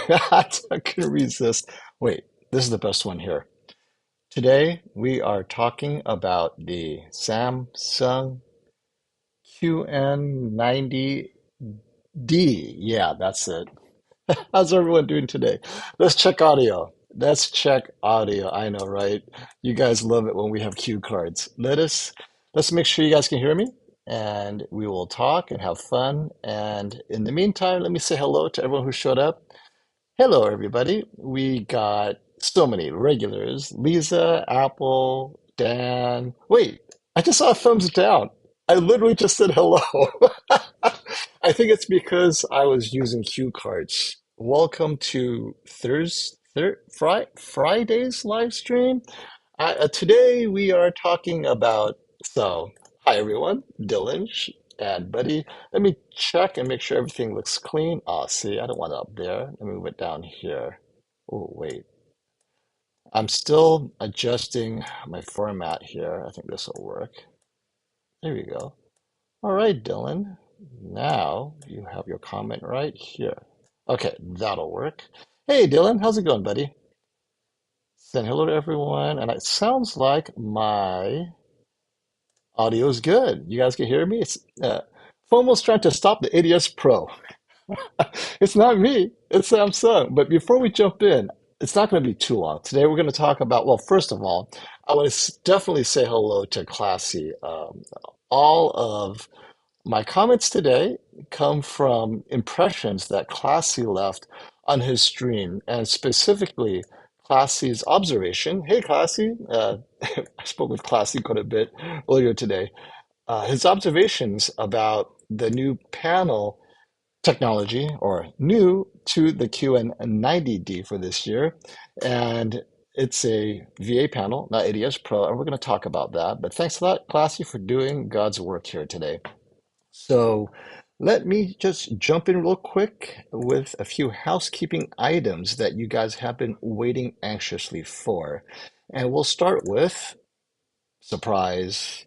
gosh, I couldn't resist. Wait, this is the best one here. Today we are talking about the Samsung QN90D. Yeah, that's it. How's everyone doing today? Let's check audio. Let's check audio. I know, right? You guys love it when we have cue cards. Let's make sure you guys can hear me and we will talk and have fun. And in the meantime, let me say hello to everyone who showed up. Hello, everybody. We got so many regulars. Lisa, Apple, Dan. Wait, I just saw a thumbs down. I literally just said hello. I think it's because I was using cue cards. Welcome to Friday's live stream. Today we are talking about, so hi everyone, Dylan and Buddy. Let me check and make sure everything looks clean. Oh, see, I don't want it up there. Let me move it down here. Oh, wait. I'm still adjusting my format here. I think this will work. There we go. All right, Dylan. Now you have your comment right here. Okay, that'll work. Hey, Dylan, how's it going, buddy? Saying hello to everyone. And it sounds like my audio is good. You guys can hear me? It's FOMO's trying to stop the ADS Pro. It's not me, it's Samsung. But before we jump in, it's not going to be too long. Today we're going to talk about, well, first of all, I want to definitely say hello to Classy. All of my comments today come from impressions that Classy left on his stream, and specifically Classy's observation. Hey, Classy. I spoke with Classy quite a bit earlier today. His observations about the new panel technology, or new to the QN90D for this year. And it's a VA panel, not ADS Pro, and we're going to talk about that. But thanks a lot, Classy, for doing God's work here today. So let me just jump in real quick with a few housekeeping items that you guys have been waiting anxiously for. And we'll start with, surprise,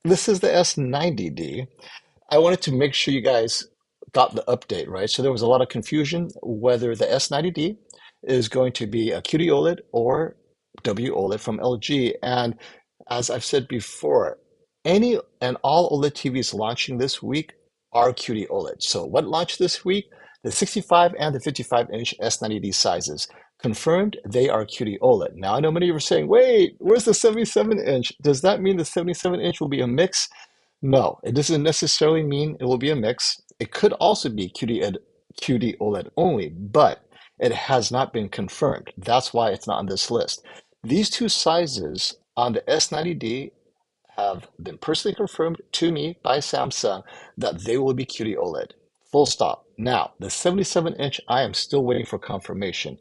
this is the S90D. I wanted to make sure you guys got the update, right? So there was a lot of confusion whether the S90D is going to be a QD-OLED or WOLED from LG. And as I've said before, any and all OLED TVs launching this week are QD-OLED. So what launched this week? The 65 and the 55-inch S90D sizes. Confirmed they are QD-OLED. Now, I know many of you are saying, wait, where's the 77-inch? Does that mean the 77-inch will be a mix? No, it doesn't necessarily mean it will be a mix. It could also be QD OLED only, but it has not been confirmed. That's why it's not on this list. These two sizes on the S90D have been personally confirmed to me by Samsung that they will be QD OLED. Full stop. Now, the 77-inch, I am still waiting for confirmation.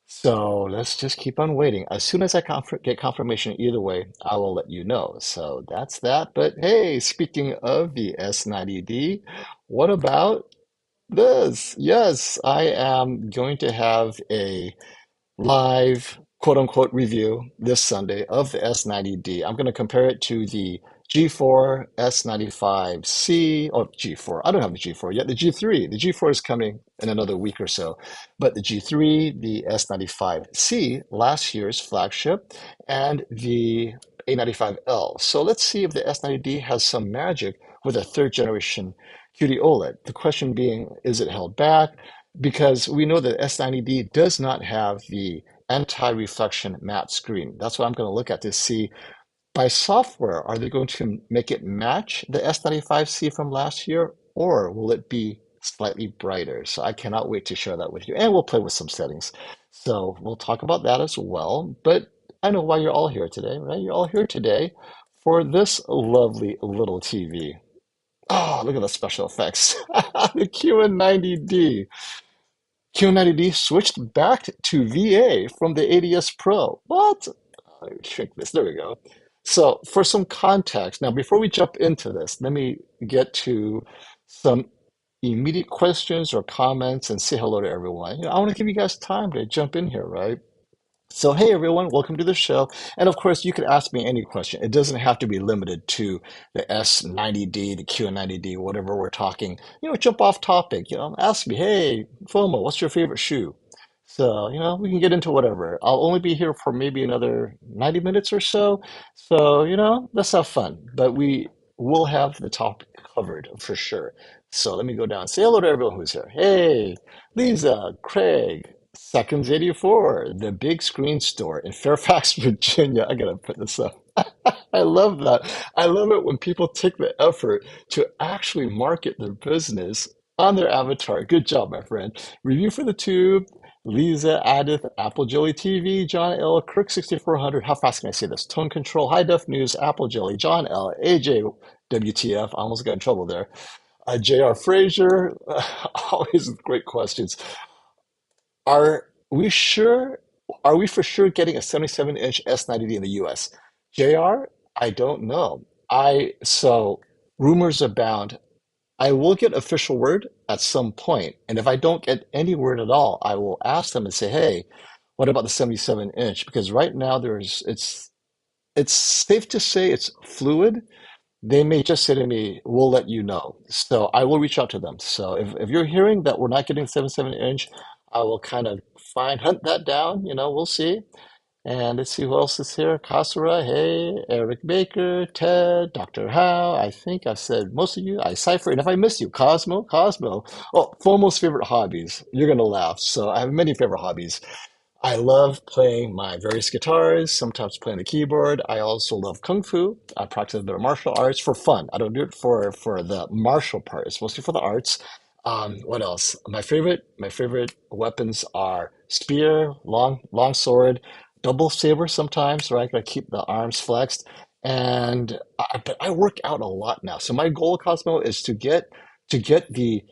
So let's just keep on waiting. As soon as I get confirmation either way, I will let you know. So that's that. But hey, speaking of the S90D, what about this? Yes, I am going to have a live quote unquote review this Sunday of the S90D. I'm going to compare it to the G4 S95C or G4. I don't have the G4 yet. The G3. The G4 is coming in another week or so. But the G3, the S95C, last year's flagship, and the A95L. So let's see if the S90D has some magic with a third generation QD OLED. The question being, is it held back? Because we know that S90D does not have the anti-reflection matte screen. That's what I'm going to look at to see by software, are they going to make it match the S95C from last year, or will it be slightly brighter? So I cannot wait to share that with you. And we'll play with some settings. So we'll talk about that as well. But I know why you're all here today, right? You're all here today for this lovely little TV. Oh, look at the special effects. The QN90D. QN90D switched back to VA from the ADS Pro. What? Shrink this. There we go. So for some context, now before we jump into this, let me get to some immediate questions or comments and say hello to everyone. I want to give you guys time to jump in here, right? So, hey everyone, welcome to the show. And of course, you can ask me any question. It doesn't have to be limited to the S90D, the QN90D, whatever we're talking. Jump off topic. Ask me, hey, FOMO, what's your favorite shoe? So, we can get into whatever. I'll only be here for maybe another 90 minutes or so. So, let's have fun. But we will have the topic covered for sure. So let me go down. Say hello to everyone who's here. Hey, Lisa, Craig, Seconds 84, the big screen store in Fairfax, Virginia. I gotta put this up. I love that. I love it when people take the effort to actually market their business on their avatar. Good job, my friend. Review for the Tube, Lisa, Adith, Apple Jelly TV, John L, Kirk 6400. How fast can I say this? Tone Control, High Def News, Apple Jelly, John L, AJ, WTF. I almost got in trouble there. J.R. Frazier, always great questions. Are we sure? Are we for sure getting a 77-inch S90D in the US? JR, I don't know. So rumors abound. I will get official word at some point, and if I don't get any word at all, I will ask them and say, "Hey, what about the 77-inch?" Because right now it's safe to say it's fluid. They may just say to me, "We'll let you know." So I will reach out to them. So if you're hearing that we're not getting 77-inch, I will kind of hunt that down. We'll see. And let's see who else is here. Kasura, hey, Eric Baker, Ted, Dr. Howe. I think I've said most of you. I cipher. And if I miss you, Cosmo. Oh, FOMO's favorite hobbies. You're gonna laugh. So I have many favorite hobbies. I love playing my various guitars, sometimes playing the keyboard. I also love Kung Fu. I practice a bit of martial arts for fun. I don't do it for the martial part. It's mostly for the arts. What else? My favorite weapons are spear, long sword, double saber sometimes, right? Gotta keep the arms flexed. But I work out a lot now. So my goal, Cosmo, is to get the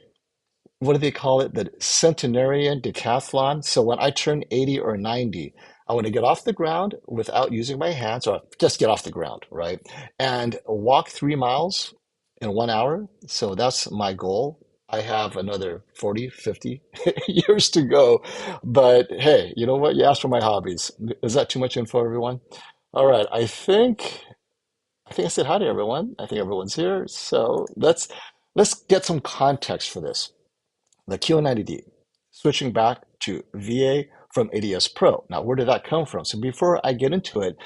what do they call it? The centenarian decathlon. So when I turn 80 or 90, I want to get off the ground without using my hands, or just get off the ground, right? And walk 3 miles in 1 hour. So that's my goal. I have another 40, 50 years to go. But hey, you know what? You asked for my hobbies. Is that too much info, everyone? All right. I think I said hi to everyone. I think everyone's here. So let's get some context for this. The QN90D, switching back to VA from ADS Pro. Now, where did that come from? So before I get into it,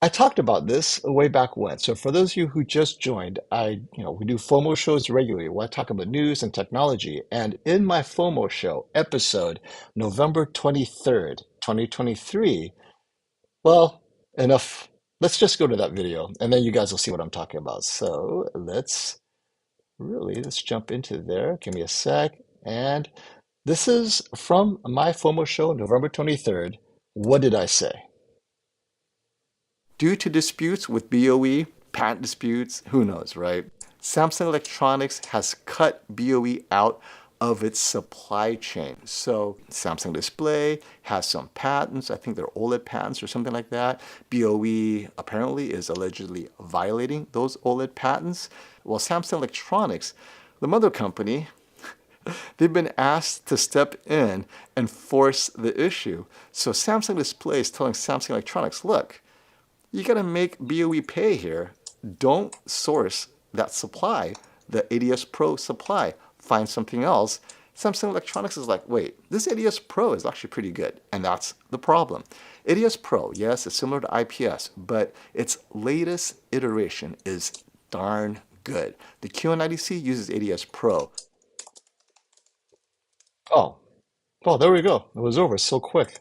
I talked about this way back when. So for those of you who just joined, we do FOMO shows regularly. Where I talk about news and technology. And in my FOMO show episode, November 23rd, 2023, well, enough. Let's just go to that video and then you guys will see what I'm talking about. So let's jump into there. Give me a sec. And this is from my FOMO show, November 23rd. What did I say? Due to disputes with BOE, patent disputes, who knows, right? Samsung Electronics has cut BOE out of its supply chain. So Samsung Display has some patents. I think they're OLED patents or something like that. BOE apparently is allegedly violating those OLED patents. Well, Samsung Electronics, the mother company, they've been asked to step in and force the issue. So Samsung Display is telling Samsung Electronics, look, you got to make BOE pay here. Don't source that supply, the ADS Pro supply. Find something else. Samsung Electronics is like, wait, this ADS Pro is actually pretty good. And that's the problem. ADS Pro, yes, it's similar to IPS, but its latest iteration is darn good. The QN90C uses ADS Pro. Oh, oh, there we go. It was over so quick.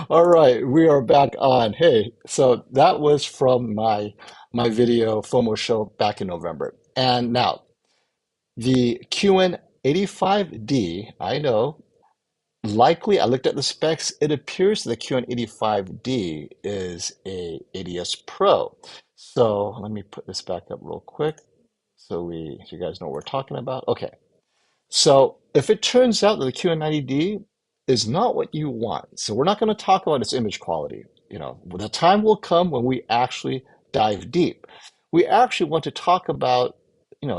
All right, we are back on. Hey, so that was from my video FOMO show back in November. And now the QN85D, I know, likely I looked at the specs, it appears the QN85D is a ADS Pro. So let me put this back up real quick so you guys know what we're talking about. Okay. So if it turns out that the QN90D is not what you want, so we're not going to talk about its image quality. The time will come when we actually dive deep. We actually want to talk about,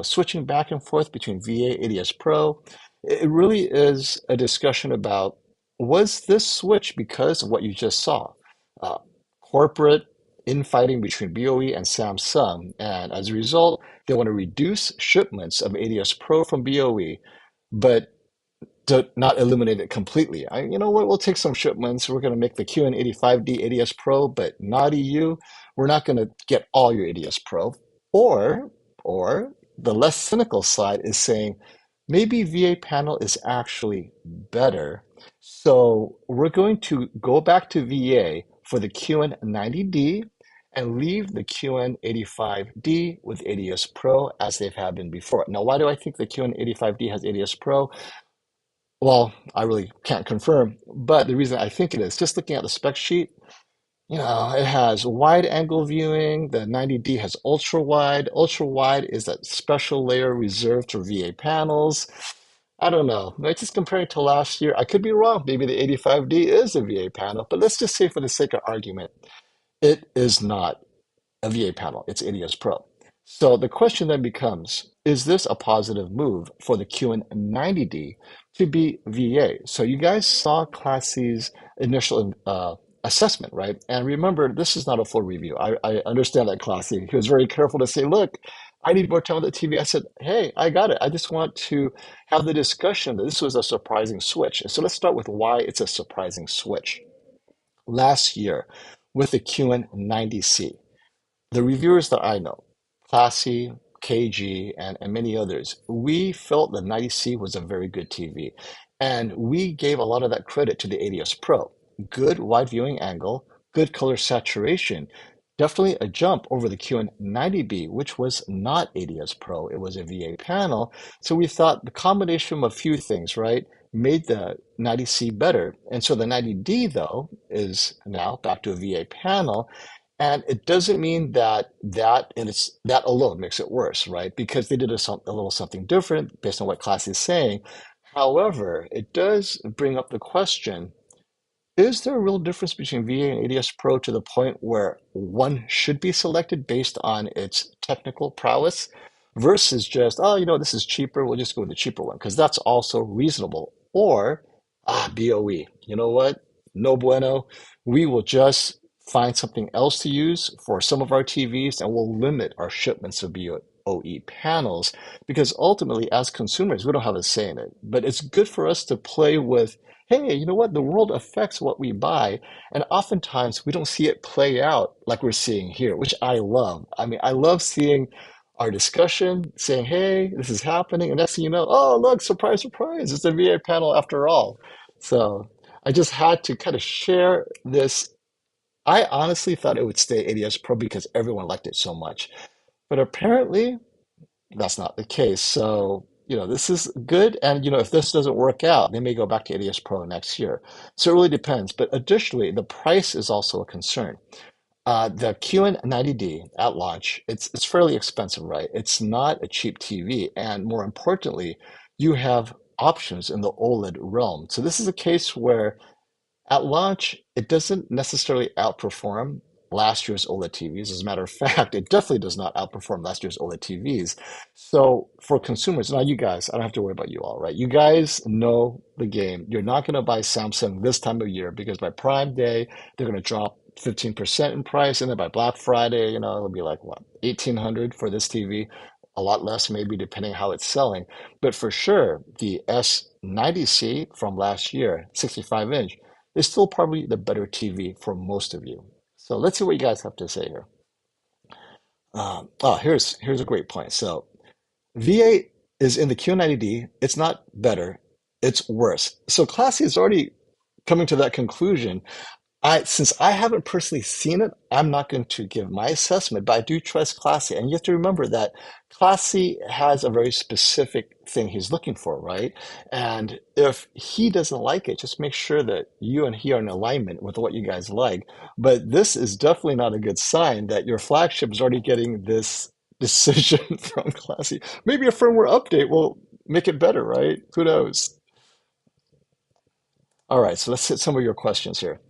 switching back and forth between VA, ADS Pro. It really is a discussion about was this switch because of what you just saw? Uh, Corporate infighting between BOE and Samsung, and as a result, they want to reduce shipments of ADS Pro from BOE, but not eliminate it completely. You know what? We'll take some shipments. We're going to make the QN85D ADS Pro, but not EU. We're not going to get all your ADS Pro. Or, or the less cynical side is saying maybe VA panel is actually better. So we're going to go back to VA for the QN90D and leave the QN85D with ADS Pro as they've had been before. Now, why do I think the QN85D has ADS Pro? Well, I really can't confirm, but the reason I think it is, just looking at the spec sheet, it has wide angle viewing. The 90D has ultra wide. Ultra wide is that special layer reserved for VA panels. I don't know. Like, just comparing to last year, I could be wrong. Maybe the 85D is a VA panel, but let's just say for the sake of argument, it is not a VA panel. It's ADS Pro. So the question then becomes, is this a positive move for the QN90D to be VA? So you guys saw Class C's initial assessment, right? And remember, this is not a full review. I understand that Class C. He was very careful to say, look, I need more time on the TV. I said, hey, I got it. I just want to have the discussion that this was a surprising switch. And so let's start with why it's a surprising switch. Last year, with the QN90C, the reviewers that I know, Classy, KG, and many others, we felt the 90C was a very good TV. And we gave a lot of that credit to the ADS Pro. Good wide viewing angle, good color saturation. Definitely a jump over the QN90B, which was not ADS Pro. It was a VA panel. So we thought the combination of a few things, right, made the 90C better. And so the 90D, though, is now back to a VA panel. And it doesn't mean that alone makes it worse, right? Because they did a little something different based on what Class is saying. However, it does bring up the question, is there a real difference between VA and ADS Pro to the point where one should be selected based on its technical prowess versus just, oh, this is cheaper, we'll just go with the cheaper one, because that's also reasonable. Or, BOE, you know what? No bueno. We will just find something else to use for some of our TVs and we'll limit our shipments of BOE panels because ultimately, as consumers, we don't have a say in it. But it's good for us to play with, hey, you know what? The world affects what we buy. And oftentimes we don't see it play out like we're seeing here, which I love. I mean, I love seeing our discussion saying, hey, this is happening. And next thing you know, oh, look, surprise, surprise, it's a VA panel after all. So I just had to kind of share this. I honestly thought it would stay ADS Pro because everyone liked it so much. But apparently, that's not the case. So, this is good. And, if this doesn't work out, they may go back to ADS Pro next year. So it really depends. But additionally, the price is also a concern. The QN90D at launch, it's fairly expensive, right? It's not a cheap TV. And more importantly, you have options in the OLED realm. So this is a case where at launch, it doesn't necessarily outperform last year's OLED TVs. As a matter of fact, it definitely does not outperform last year's OLED TVs. So for consumers, now you guys, I don't have to worry about you all, right? You guys know the game. You're not going to buy Samsung this time of year because by Prime Day, they're going to drop 15% in price. And then by Black Friday, it'll be like, what, 1,800 for this TV? A lot less, maybe, depending how it's selling. But for sure, the S90C from last year, 65 inch, is still probably the better TV for most of you. So let's see what you guys have to say here. Here's a great point. So VA is in the Q90D. It's not better, it's worse. So Classy is already coming to that conclusion. Since I haven't personally seen it, I'm not going to give my assessment, but I do trust Classy. And you have to remember that Classy has a very specific thing he's looking for, right? And if he doesn't like it, just make sure that you and he are in alignment with what you guys like. But this is definitely not a good sign that your flagship is already getting this decision from Classy. Maybe a firmware update will make it better, right? Who knows? All right, so let's hit some of your questions here.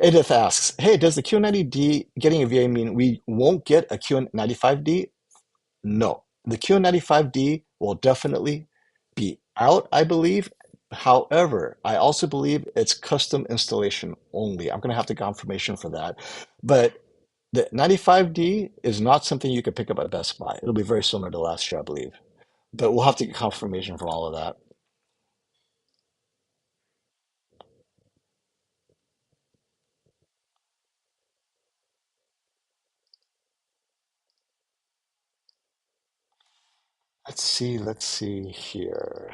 Edith asks, hey, does the Q90D getting a VA mean we won't get a Q95D? No. The Q95D will definitely be out, I believe, However, I also believe it's custom installation only. I'm going to have to get confirmation for that. But the 95D is not something you can pick up at Best Buy. It'll be very similar to last year, I believe. But we'll have to get confirmation from all of that. Let's see here.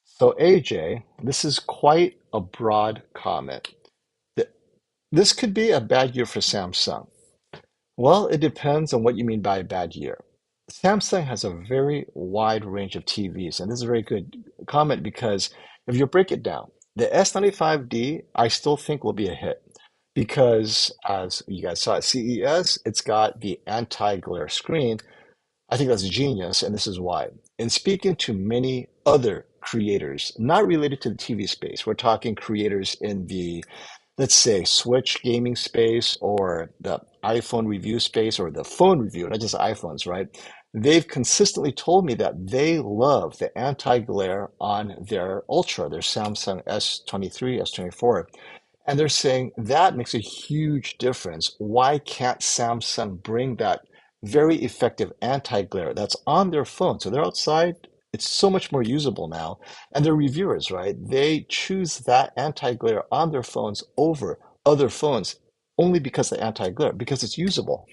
So AJ, this is quite a broad comment. Th- This could be a bad year for Samsung. Well, it depends on what you mean by a bad year. Samsung has a very wide range of TVs, and this is a very good comment because if you break it down, the S95D I still think will be a hit because as you guys saw at CES, it's got the anti-glare screen. I think that's genius, and this is why. In speaking to many other creators, not related to the TV space, we're talking creators in the, let's say, Switch gaming space or the iPhone review space or the phone review, not just iPhones, right? They've consistently told me that they love the anti-glare on their Ultra, their Samsung S23, S24. And they're saying that makes a huge difference. Why can't Samsung bring that very effective anti-glare that's on their phone? So they're outside. It's so much more usable now. And they're reviewers, right? They choose that anti-glare on their phones over other phones only because of the anti-glare, because it's usable.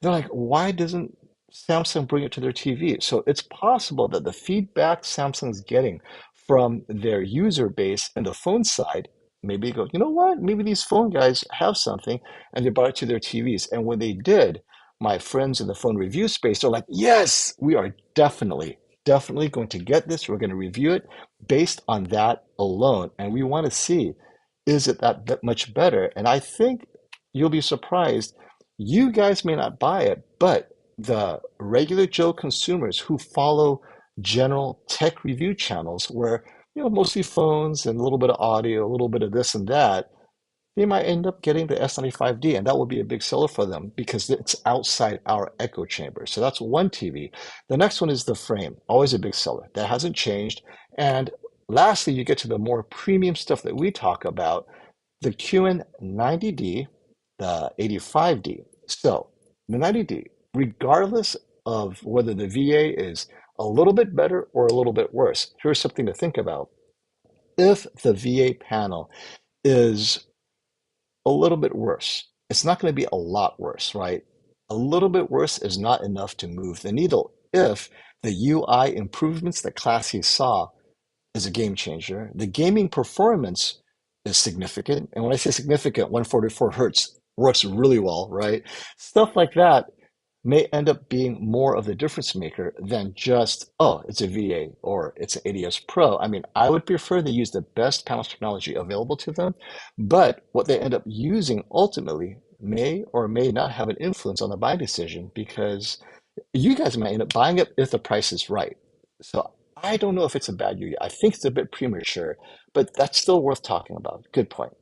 They're like, why doesn't Samsung bring it to their TV? So it's possible that the feedback Samsung's getting from their user base and the phone side, maybe go, you know what? Maybe these phone guys have something, and they brought it to their TVs. And when they did, my friends in the phone review space are like, yes, we are definitely going to get this. We're going to review it based on that alone. And we want to see, is it that much better? And I think you'll be surprised you guys may not buy it, but the regular Joe consumers who follow general tech review channels where, mostly phones and a little bit of audio, a little bit of this and that, they might end up getting the S95D, and that will be a big seller for them because it's outside our echo chamber. So that's one TV. The next one is the frame, always a big seller. That hasn't changed. And lastly, you get to the more premium stuff that we talk about, the QN90D, the 85D. So the 90D, regardless of whether the VA is a little bit better or a little bit worse, here's something to think about. If the VA panel is a little bit worse, it's not going to be a lot worse, right? A little bit worse is not enough to move the needle if the UI improvements that Classy saw is a game changer. The gaming performance is significant. And when I say significant, 144 hertz works really well, right? Stuff like that may end up being more of the difference maker than just, oh, it's a VA or it's an ADS Pro. I mean, I would prefer they use the best panel technology available to them, but what they end up using ultimately may or may not have an influence on the buying decision because you guys might end up buying it if the price is right. So I don't know if it's a bad year. I think it's a bit premature, but that's still worth talking about. Good point.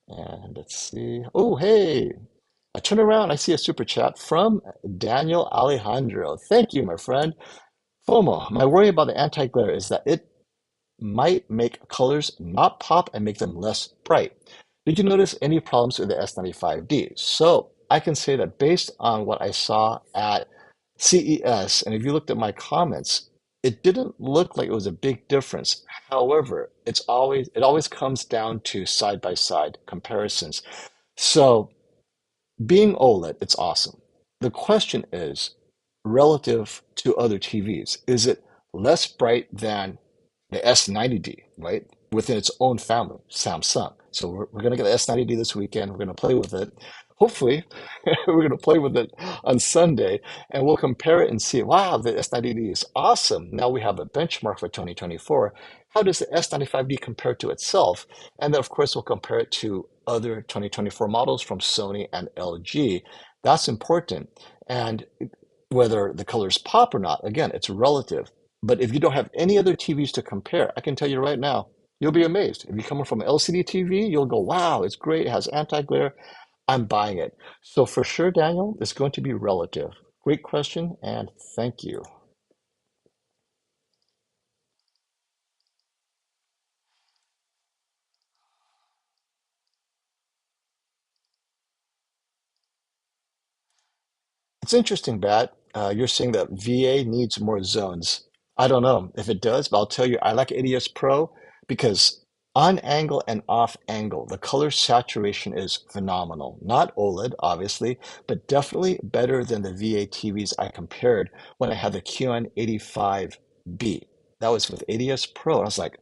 And let's see. Oh, hey, I turn around. I see a super chat from Daniel Alejandro. Thank you, my friend. FOMO, my worry about the anti-glare is that it might make colors not pop and make them less bright. Did you notice any problems with the S95D? So I can say that based on what I saw at CES, and if you looked at my comments, it didn't look like it was a big difference. However, it always comes down to side by side comparisons. So being OLED, it's awesome. The question is, relative to other TVs, is it less bright than the S90D, right? Within its own family, Samsung. So we're going to get the S90D this weekend. We're going to play with it. Hopefully, we're going to play with it on Sunday and we'll compare it and see, wow, the S90D is awesome. Now we have a benchmark for 2024. How does the S95D compare to itself? And then, of course, we'll compare it to other 2024 models from Sony and LG. That's important. And whether the colors pop or not, again, it's relative. But if you don't have any other TVs to compare, I can tell you right now, you'll be amazed. If you come from an LCD TV, you'll go, wow, it's great. It has anti-glare. I'm buying it. So for sure, Daniel, it's going to be relative. Great question, and thank you. It's interesting, Bat. You're saying that VA needs more zones. I don't know if it does, but I'll tell you, I like ADS Pro because on angle and off angle, the color saturation is phenomenal. Not OLED, obviously, but definitely better than the VA TVs I compared when I had the QN85B. That was with ADS Pro. I was like,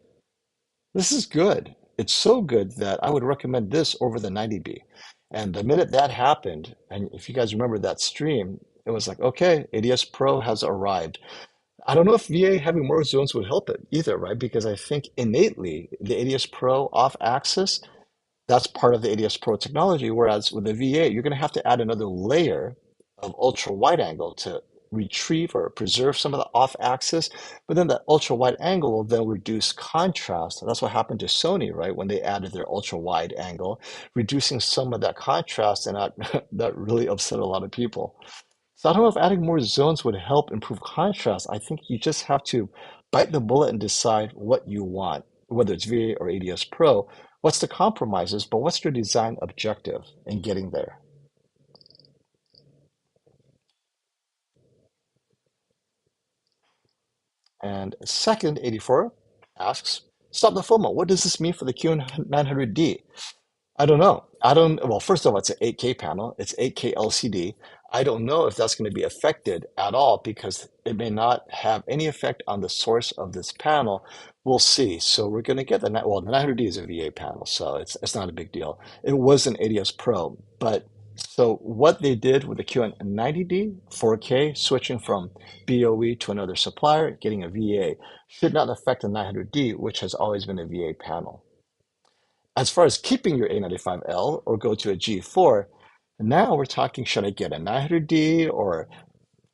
this is good. It's so good that I would recommend this over the 90B. And the minute that happened, and if you guys remember that stream, it was like, okay, ADS Pro has arrived. I don't know if VA having more zones would help it either, right? Because I think innately the ADS Pro off axis that's part of the ADS Pro technology. Whereas with the VA, you're going to have to add another layer of ultra wide angle to retrieve or preserve some of the off axis. But then that ultra wide angle will then reduce contrast. That's what happened to Sony, right? When they added their ultra wide angle, reducing some of that contrast, and that really upset a lot of people. So I don't know if adding more zones would help improve contrast. I think you just have to bite the bullet and decide what you want, whether it's VA or ADS Pro. What's the compromises, but what's your design objective in getting there? And second, 84 asks, stop the FOMO. What does this mean for the QN900D? I don't know. Well, first of all, it's an 8K panel. It's 8K LCD. I don't know if that's going to be affected at all because it may not have any effect on the source of this panel. We'll see. So we're going to get the 900D is a VA panel, so it's not a big deal. It was an ADS Pro, but so what they did with the QN90D 4K, switching from BOE to another supplier, getting a VA, should not affect the 900D, which has always been a VA panel. As far as keeping your A95L or go to a G4, now we're talking, should I get a 900D or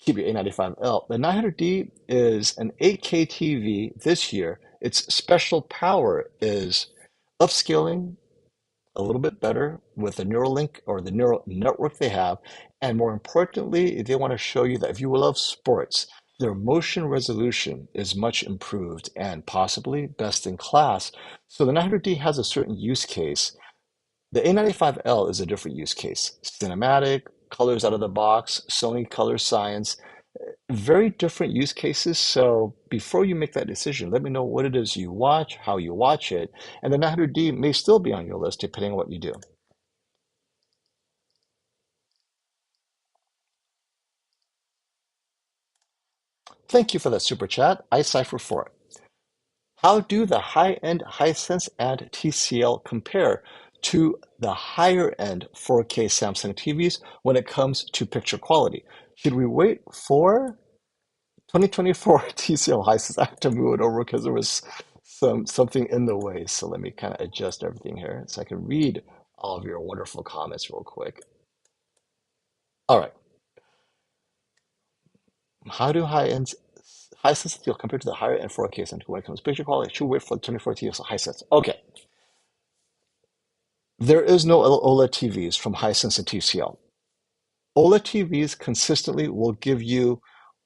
keep your A95L? The 900D is an 8K TV this year. Its special power is upscaling a little bit better with the Neuralink or the neural network they have. And more importantly, they want to show you that if you love sports, their motion resolution is much improved and possibly best in class. So the 900D has a certain use case. The A95L is a different use case. Cinematic, colors out of the box, Sony color science, very different use cases. So before you make that decision, let me know what it is you watch, how you watch it, and the 900D may still be on your list depending on what you do. Thank you for that super chat. I cipher 4. How do the high-end Hisense and TCL compare to the higher-end 4K Samsung TVs when it comes to picture quality? Should we wait for 2024 TCL Hisense? I have to move it over because there was something in the way. So let me kind of adjust everything here so I can read all of your wonderful comments real quick. All right. How do Hisense feel compared to the higher end 4K Samsung when it comes to picture quality? Should we wait for the 24 TCL Hisense? Okay. There is no OLED TVs from Hisense and TCL. OLED TVs consistently will give you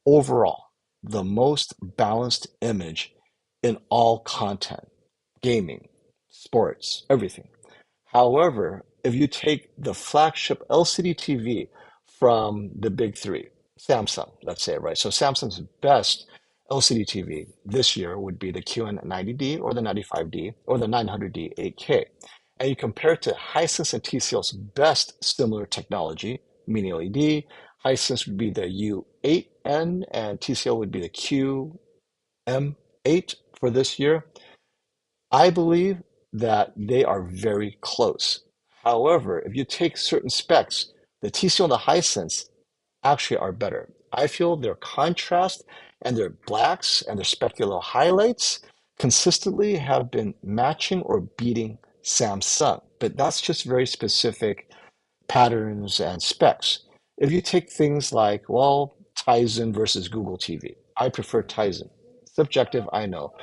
overall the most balanced image in all content, gaming, sports, everything. However, if you take the flagship LCD TV from the big three, Samsung, let's say, right? So Samsung's best LCD TV this year would be the QN90D or the 95D or the 900D 8K. And you compare it to Hisense and TCL's best similar technology, MiniLED. Hisense would be the U8N and TCL would be the QM8 for this year. I believe that they are very close. However, if you take certain specs, the TCL and the Hisense actually are better. I feel their contrast and their blacks and their specular highlights consistently have been matching or beating Samsung, but that's just very specific patterns and specs. If you take things like, well, Tizen versus Google TV, I prefer Tizen. Subjective, I know.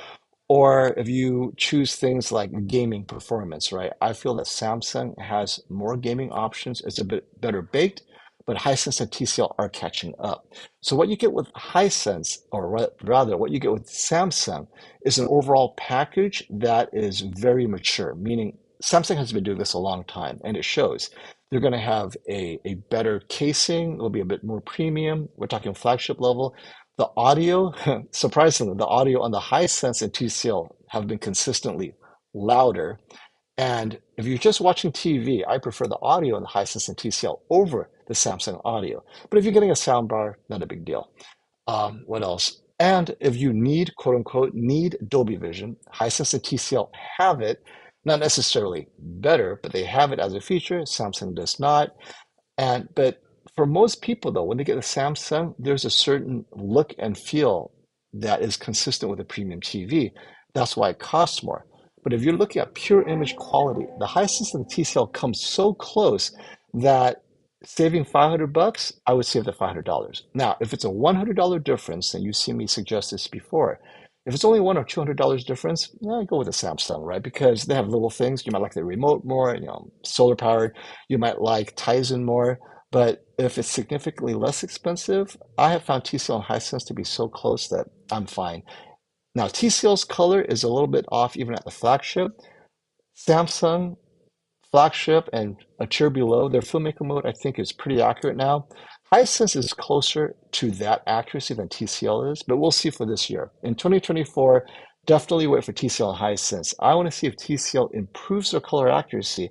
Or if you choose things like gaming performance, right? I feel that Samsung has more gaming options. It's a bit better baked, but Hisense and TCL are catching up. So what you get with Hisense, or rather, what you get with Samsung, is an overall package that is very mature, meaning Samsung has been doing this a long time, and it shows. They're going to have a better casing. It'll be a bit more premium. We're talking flagship level. The audio, surprisingly, the audio on the Hisense and TCL have been consistently louder. And if you're just watching TV, I prefer the audio on the Hisense and TCL over the Samsung audio. But if you're getting a soundbar, not a big deal. What else? And if you need, quote unquote, need Dolby Vision, Hisense and TCL have it, not necessarily better, but they have it as a feature. Samsung does not. And but for most people though, when they get a Samsung, there's a certain look and feel that is consistent with a premium TV. That's why it costs more. But if you're looking at pure image quality, the Hisense and the TCL come so close that saving 500 bucks, I would save the $500. Now, if it's a $100 difference, and you've seen me suggest this before, if it's only $1 or $200 difference, go with a Samsung, right? Because they have little things. You might like the remote more, solar powered. You might like Tizen more. But if it's significantly less expensive, I have found TCL and Hisense to be so close that I'm fine. Now, TCL's color is a little bit off even at the flagship. Samsung flagship and a tier below, their filmmaker mode I think is pretty accurate now. Hisense is closer to that accuracy than TCL is, but we'll see for this year. In 2024, definitely wait for TCL and Hisense. I want to see if TCL improves their color accuracy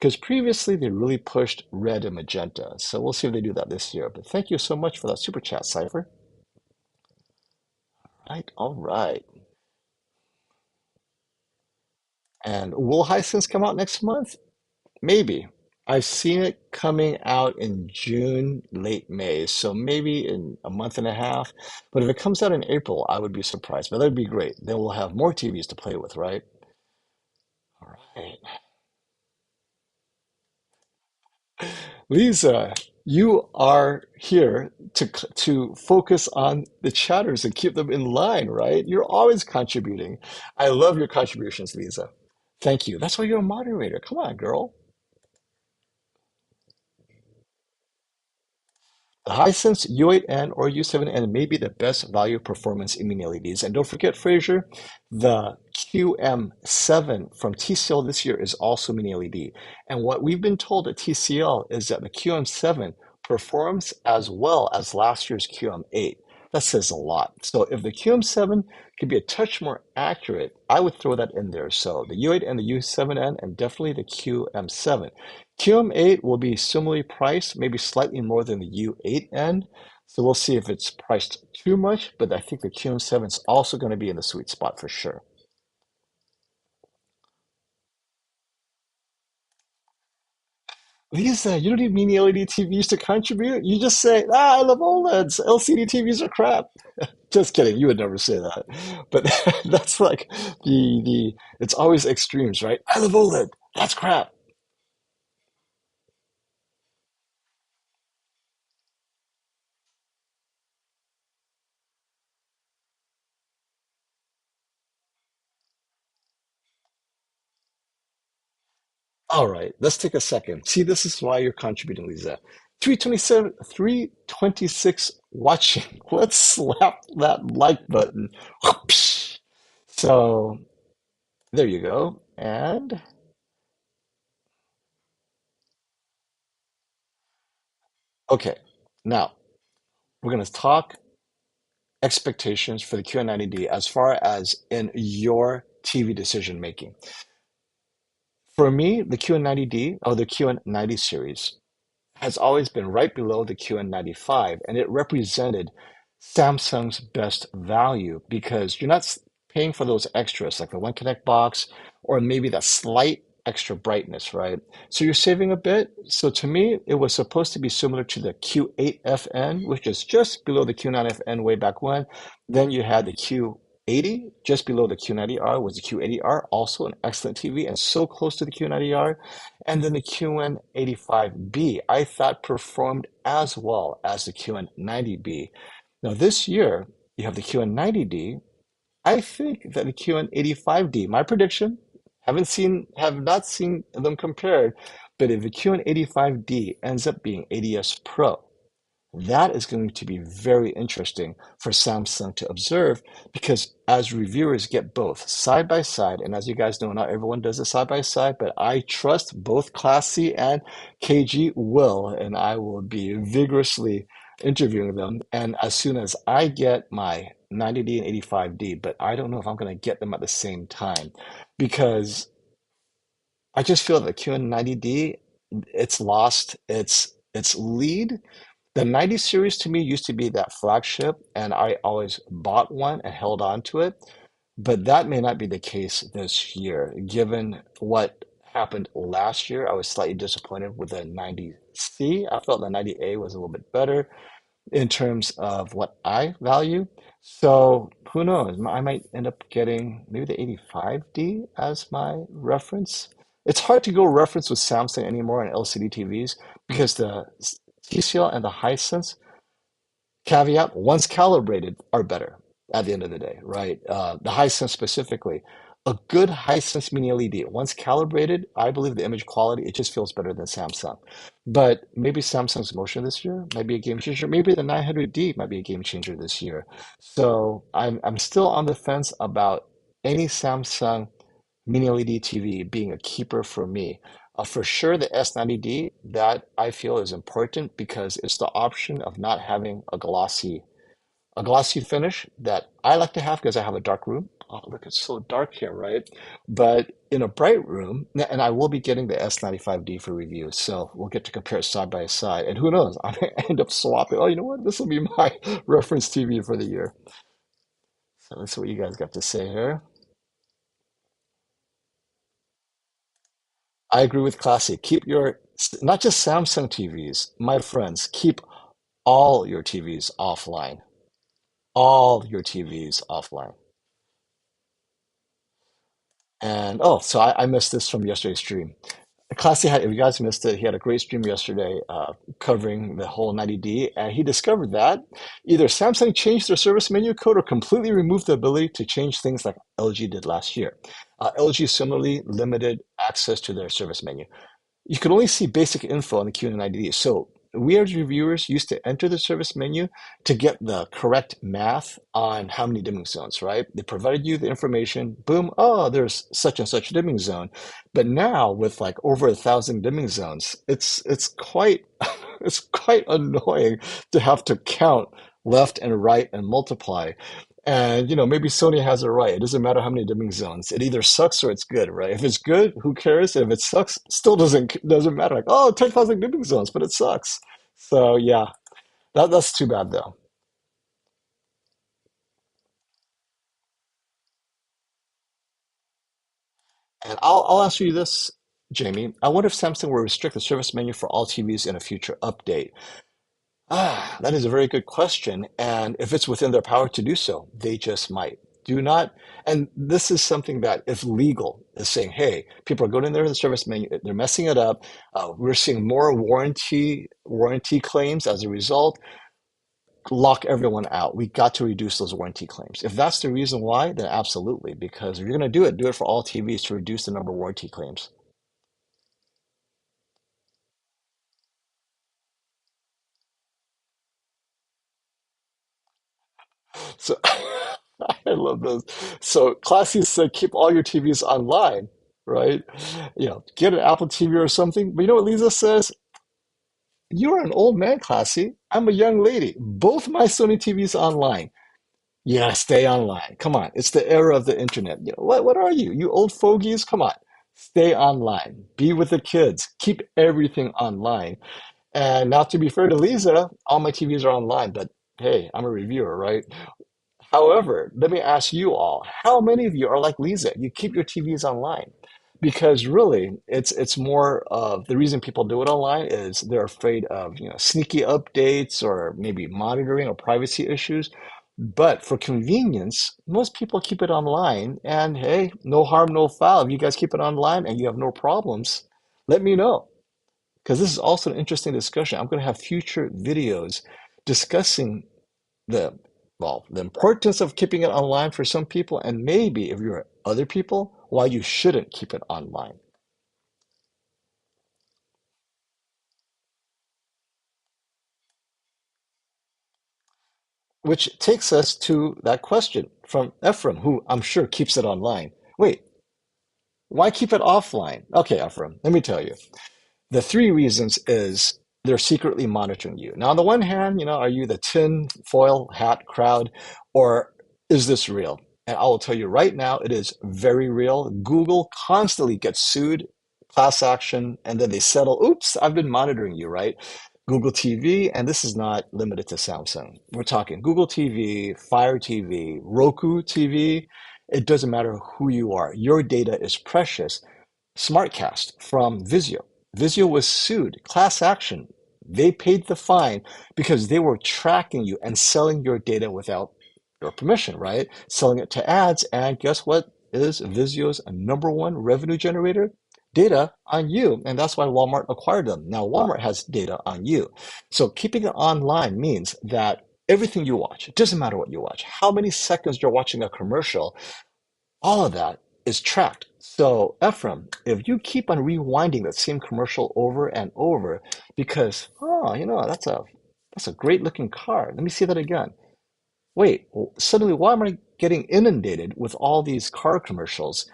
because previously they really pushed red and magenta. So we'll see if they do that this year. But thank you so much for that super chat, Cypher. Right, all right. And will Hisense come out next month? Maybe. I've seen it coming out in June, late May, so maybe in a month and a half. But if it comes out in April, I would be surprised. But that'd be great. Then we'll have more TVs to play with, right? All right. Lisa, you are here to focus on the chatters and keep them in line, right? You're always contributing. I love your contributions, Lisa. Thank you. That's why you're a moderator. Come on, girl. The Hisense U8N or U7N may be the best value performance in mini LEDs. And don't forget, Fraser, the QM7 from TCL this year is also mini LED. And what we've been told at TCL is that the QM7 performs as well as last year's QM8. That says a lot. So if the QM7 could be a touch more accurate, I would throw that in there. So the U8 and the U7N and definitely the QM7. QM8 will be similarly priced, maybe slightly more than the U8N. So we'll see if it's priced too much, but I think the QM7 is also going to be in the sweet spot for sure. Lisa, you don't need mini LED TVs to contribute. You just say, I love OLEDs. LCD TVs are crap. Just kidding. You would never say that. But that's like it's always extremes, right? I love OLED. That's crap. All right, let's take a second. See, this is why you're contributing, Lisa. 327, 326 watching. Let's slap that like button. Whoosh. So there you go. And okay, now we're going to talk expectations for the QN90D as far as in your TV decision making. For me, the QN90D or the QN90 series has always been right below the QN95, and it represented Samsung's best value because you're not paying for those extras like the One Connect box or maybe that slight extra brightness, right? So you're saving a bit. So to me, it was supposed to be similar to the Q8FN, which is just below the Q9FN way back when. Then you had the Q80, just below the Q90R was the Q80R, also an excellent TV and so close to the Q90R. And then the QN85B, I thought performed as well as the QN90B. Now this year, you have the QN90D. I think that the QN85D, my prediction, have not seen them compared, But if the QN85D ends up being ADS Pro, that is going to be very interesting for Samsung to observe because as reviewers get both side by side, and as you guys know, not everyone does it side by side, but I trust both Class C and KG will, and I will be vigorously interviewing them. And as soon as I get my 90D and 85D, but I don't know if I'm going to get them at the same time because I just feel that the QN90D, it's lost its lead. The 90 series to me used to be that flagship, and I always bought one and held on to it. But that may not be the case this year. Given what happened last year, I was slightly disappointed with the 90C. I felt the 90A was a little bit better in terms of what I value. So who knows? I might end up getting maybe the 85D as my reference. It's hard to go reference with Samsung anymore on LCD TVs because the TCL and the Hisense caveat, once calibrated, are better at the end of the day, right? The Hisense specifically. A good Hisense Mini LED, once calibrated, I believe the image quality, it just feels better than Samsung. But maybe Samsung's motion this year might be a game changer. Maybe the 900D might be a game changer this year. So I'm still on the fence about any Samsung Mini LED TV being a keeper for me. For sure, the S90D, that I feel is important because it's the option of not having a glossy finish that I like to have because I have a dark room. Oh, look, it's so dark here, right? But in a bright room, and I will be getting the S95D for review, so we'll get to compare it side by side. And who knows, I may end up swapping. Oh, you know what? This will be my reference TV for the year. So let's see what you guys got to say here. I agree with Classy. Keep your, not just Samsung TVs, my friends, keep all your TVs offline. All your TVs offline. And oh, so I missed this from yesterday's stream. Classy had, if you guys missed it, he had a great stream yesterday covering the whole 90D, and he discovered that either Samsung changed their service menu code or completely removed the ability to change things like LG did last year. LG similarly limited access to their service menu. You could only see basic info on the QN90D. So we as reviewers used to enter the service menu to get the correct math on how many dimming zones, right? They provided you the information, boom, oh, there's such and such dimming zone. But now with like over 1,000 dimming zones, it's quite it's quite annoying to have to count left and right and multiply. And maybe Sony has it right. It doesn't matter how many dimming zones. It either sucks or it's good, right? If it's good, who cares? If it sucks, still doesn't matter. Like, oh, 10,000 dimming zones, but it sucks. So yeah, that's too bad though. And I'll ask you this, Jamie. I wonder if Samsung will restrict the service menu for all TVs in a future update. That is a very good question. And if it's within their power to do so, they just might. Do not, and this is something that if legal is saying, hey, people are going in there in the service menu, they're messing it up. We're seeing more warranty claims as a result. Lock everyone out. We got to reduce those warranty claims. If that's the reason why, then absolutely. Because if you're going to do it for all TVs to reduce the number of warranty claims. So I love those. So Classy said, keep all your TVs online, right? Get an Apple TV or something. But you know what Lisa says? You're an old man, Classy. I'm a young lady. Both my Sony TVs online. Yeah, stay online. Come on. It's the era of the internet. What are you? You old fogies? Come on. Stay online. Be with the kids. Keep everything online. And now to be fair to Lisa, all my TVs are online, but hey, I'm a reviewer, right? However, let me ask you all, how many of you are like Lisa? You keep your TVs online because really it's more of the reason people do it online is they're afraid of, sneaky updates or maybe monitoring or privacy issues. But for convenience, most people keep it online and hey, no harm, no foul. If you guys keep it online and you have no problems, let me know because this is also an interesting discussion. I'm going to have future videos discussing the the importance of keeping it online for some people, and maybe if you're other people, why you shouldn't keep it online. which takes us to that question from Ephraim, who I'm sure keeps it online. Wait, why keep it offline? Okay, Ephraim, let me tell you. The three reasons is they're secretly monitoring you. Now, on the one hand, are you the tin foil hat crowd, or is this real? And I will tell you right now, it is very real. Google constantly gets sued, class action, and then they settle. Oops, I've been monitoring you, right? Google TV, and this is not limited to Samsung. We're talking Google TV, Fire TV, Roku TV. It doesn't matter who you are. Your data is precious. SmartCast from Vizio. Vizio was sued, class action. They paid the fine because they were tracking you and selling your data without your permission, right? Selling it to ads. And guess what is Vizio's number one revenue generator? Data on you. And that's why Walmart acquired them. Now, Walmart has data on you. So keeping it online means that everything you watch, it doesn't matter what you watch, how many seconds you're watching a commercial, all of that is tracked. So, Ephraim, if you keep on rewinding that same commercial over and over, because that's a great looking car. Let me see that again. Wait, suddenly why am I getting inundated with all these car commercials?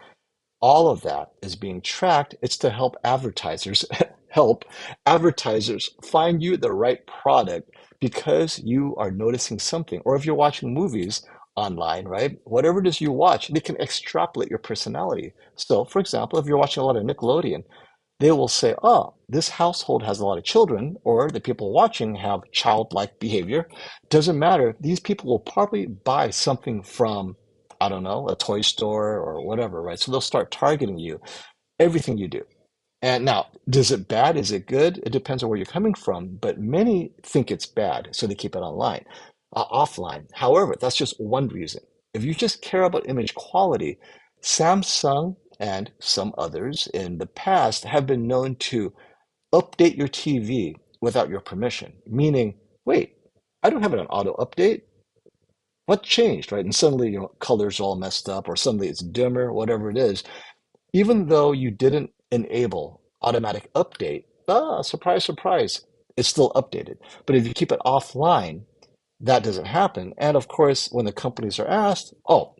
All of that is being tracked. It's to help advertisers help advertisers find you the right product because you are noticing something. Or if you're watching movies online, right? Whatever it is you watch, they can extrapolate your personality. So, for example, if you're watching a lot of Nickelodeon, they will say, oh, this household has a lot of children, or the people watching have childlike behavior. Doesn't matter. These people will probably buy something from, I don't know, a toy store or whatever, right? So they'll start targeting you, everything you do. And now, is it bad? Is it good? It depends on where you're coming from, but many think it's bad, so they keep it offline. However, that's just one reason. If you just care about image quality, Samsung and some others in the past have been known to update your TV without your permission, meaning, wait, I don't have an auto update. What changed, right? And suddenly, colors are all messed up, or suddenly it's dimmer, whatever it is. Even though you didn't enable automatic update, surprise, surprise, it's still updated. But if you keep it offline, that doesn't happen. And of course, when the companies are asked, oh,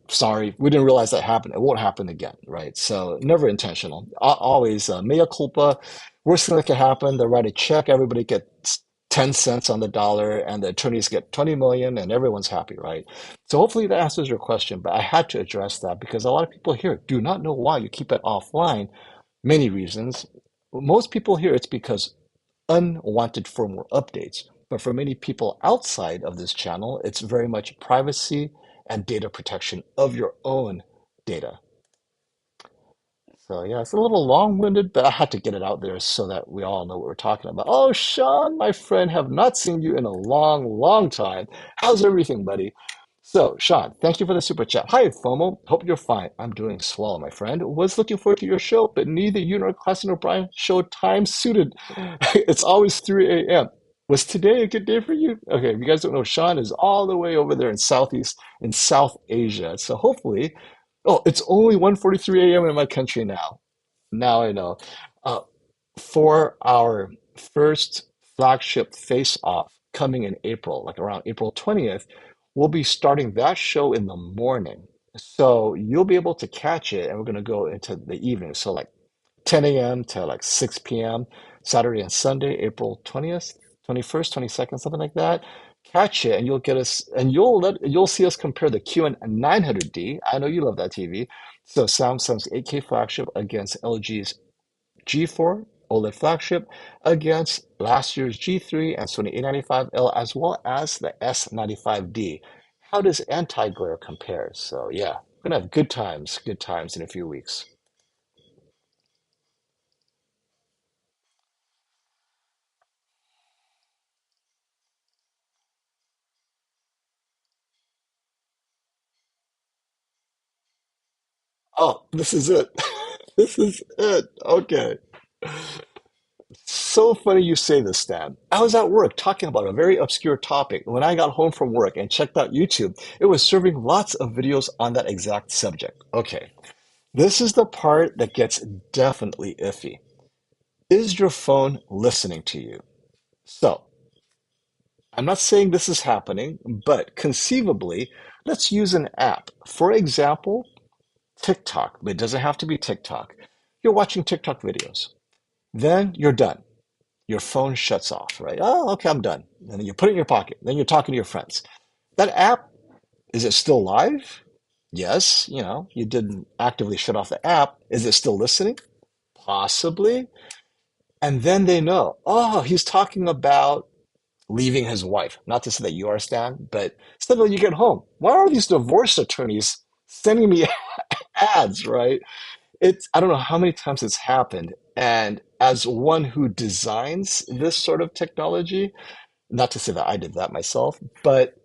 sorry, we didn't realize that happened. It won't happen again, right? So never intentional. Always mea culpa. Worst thing that could happen, they write a check, everybody gets 10 cents on the dollar, and the attorneys get 20 million, and everyone's happy, right? So hopefully that answers your question, but I had to address that because a lot of people here do not know why you keep it offline. Many reasons. Most people here, it's because unwanted firmware updates. But for many people outside of this channel, it's very much privacy and data protection of your own data. So yeah, it's a little long-winded, but I had to get it out there so that we all know what we're talking about. Oh, Sean, my friend, have not seen you in a long, long time. How's everything, buddy? So, Sean, thank you for the super chat. Hi, FOMO. Hope you're fine. I'm doing swell, my friend. Was looking forward to your show, but neither you nor Classic nor Brian show time suited. It's always 3 a.m. Was today a good day for you? Okay, if you guys don't know, Sean is all the way over there in South Asia. So hopefully, oh, it's only 1:43 a.m. in my country now. Now I know. Uh, for our first flagship Face Off coming in April, like around April 20th, we'll be starting that show in the morning. So you'll be able to catch it, and we're going to go into the evening. So like 10 a.m. to like 6 p.m. Saturday and Sunday, April 20th, 21st, 22nd, something like that. Catch it and you'll get us and you'll see us compare the QN900D. I know you love that TV. So Samsung's 8K flagship against LG's G4 OLED flagship against last year's G3 and Sony A95L as well as the S95D. How does anti-glare compare? So yeah, we're gonna have good times in a few weeks. Oh, this is it. This is it. Okay. So funny you say this, Stan. I was at work talking about a very obscure topic. When I got home from work and checked out YouTube, it was serving lots of videos on that exact subject. Okay. This is the part that gets definitely iffy. Is your phone listening to you? So, I'm not saying this is happening, but conceivably, let's use an app. For example, TikTok, but it doesn't have to be TikTok. You're watching TikTok videos. Then you're done. Your phone shuts off, right? Oh, okay, I'm done. And then you put it in your pocket. Then you're talking to your friends. That app, is it still live? Yes, you didn't actively shut off the app. Is it still listening? Possibly. And then they know, oh, he's talking about leaving his wife. Not to say that you are, Stan, but suddenly you get home. Why are these divorce attorneys sending me ads, right? I don't know how many times it's happened. And as one who designs this sort of technology, not to say that I did that myself, but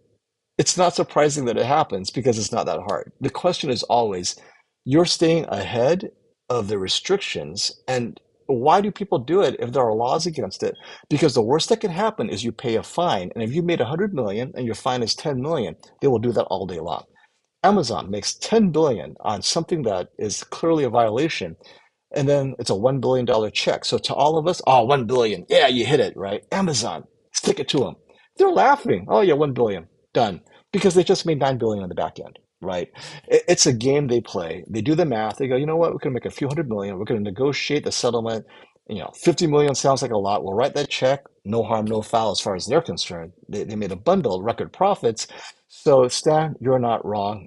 it's not surprising that it happens because it's not that hard. The question is always, you're staying ahead of the restrictions. And why do people do it if there are laws against it? Because the worst that can happen is you pay a fine. And if you made 100 million and your fine is 10 million, they will do that all day long. Amazon makes 10 billion on something that is clearly a violation, and then it's a $1 billion check. So to all of us, oh, 1 billion. Yeah, you hit it, right? Amazon, stick it to them. They're laughing. Oh, yeah, 1 billion. Done. Because they just made 9 billion on the back end, right? It's a game they play. They do the math. They go, you know what? We're going to make a few hundred million. We're going to negotiate the settlement. 50 million sounds like a lot. We'll write that check. No harm, no foul as far as they're concerned. They made a bundle, record profits. So, Stan, you're not wrong.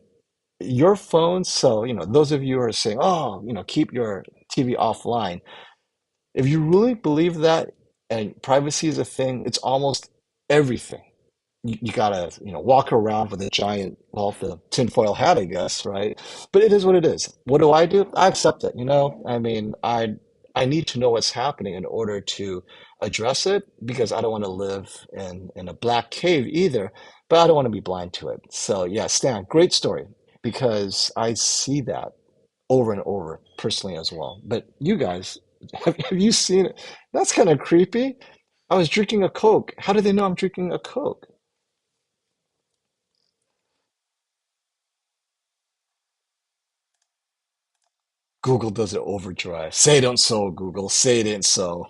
Your phone, so, those of you who are saying, oh, keep your TV offline. If you really believe that and privacy is a thing, it's almost everything. You gotta, walk around with a giant, well, the tinfoil hat, I guess, right? But it is what it is. What do? I accept it, I mean, I need to know what's happening in order to address it because I don't want to live in a black cave either, but I don't want to be blind to it. So yeah, Stan, great story because I see that over and over personally as well. But you guys, have you seen it? That's kind of creepy. I was drinking a Coke. How do they know I'm drinking a Coke? Google does it overdrive. Say it don't so, Google. Say it ain't so.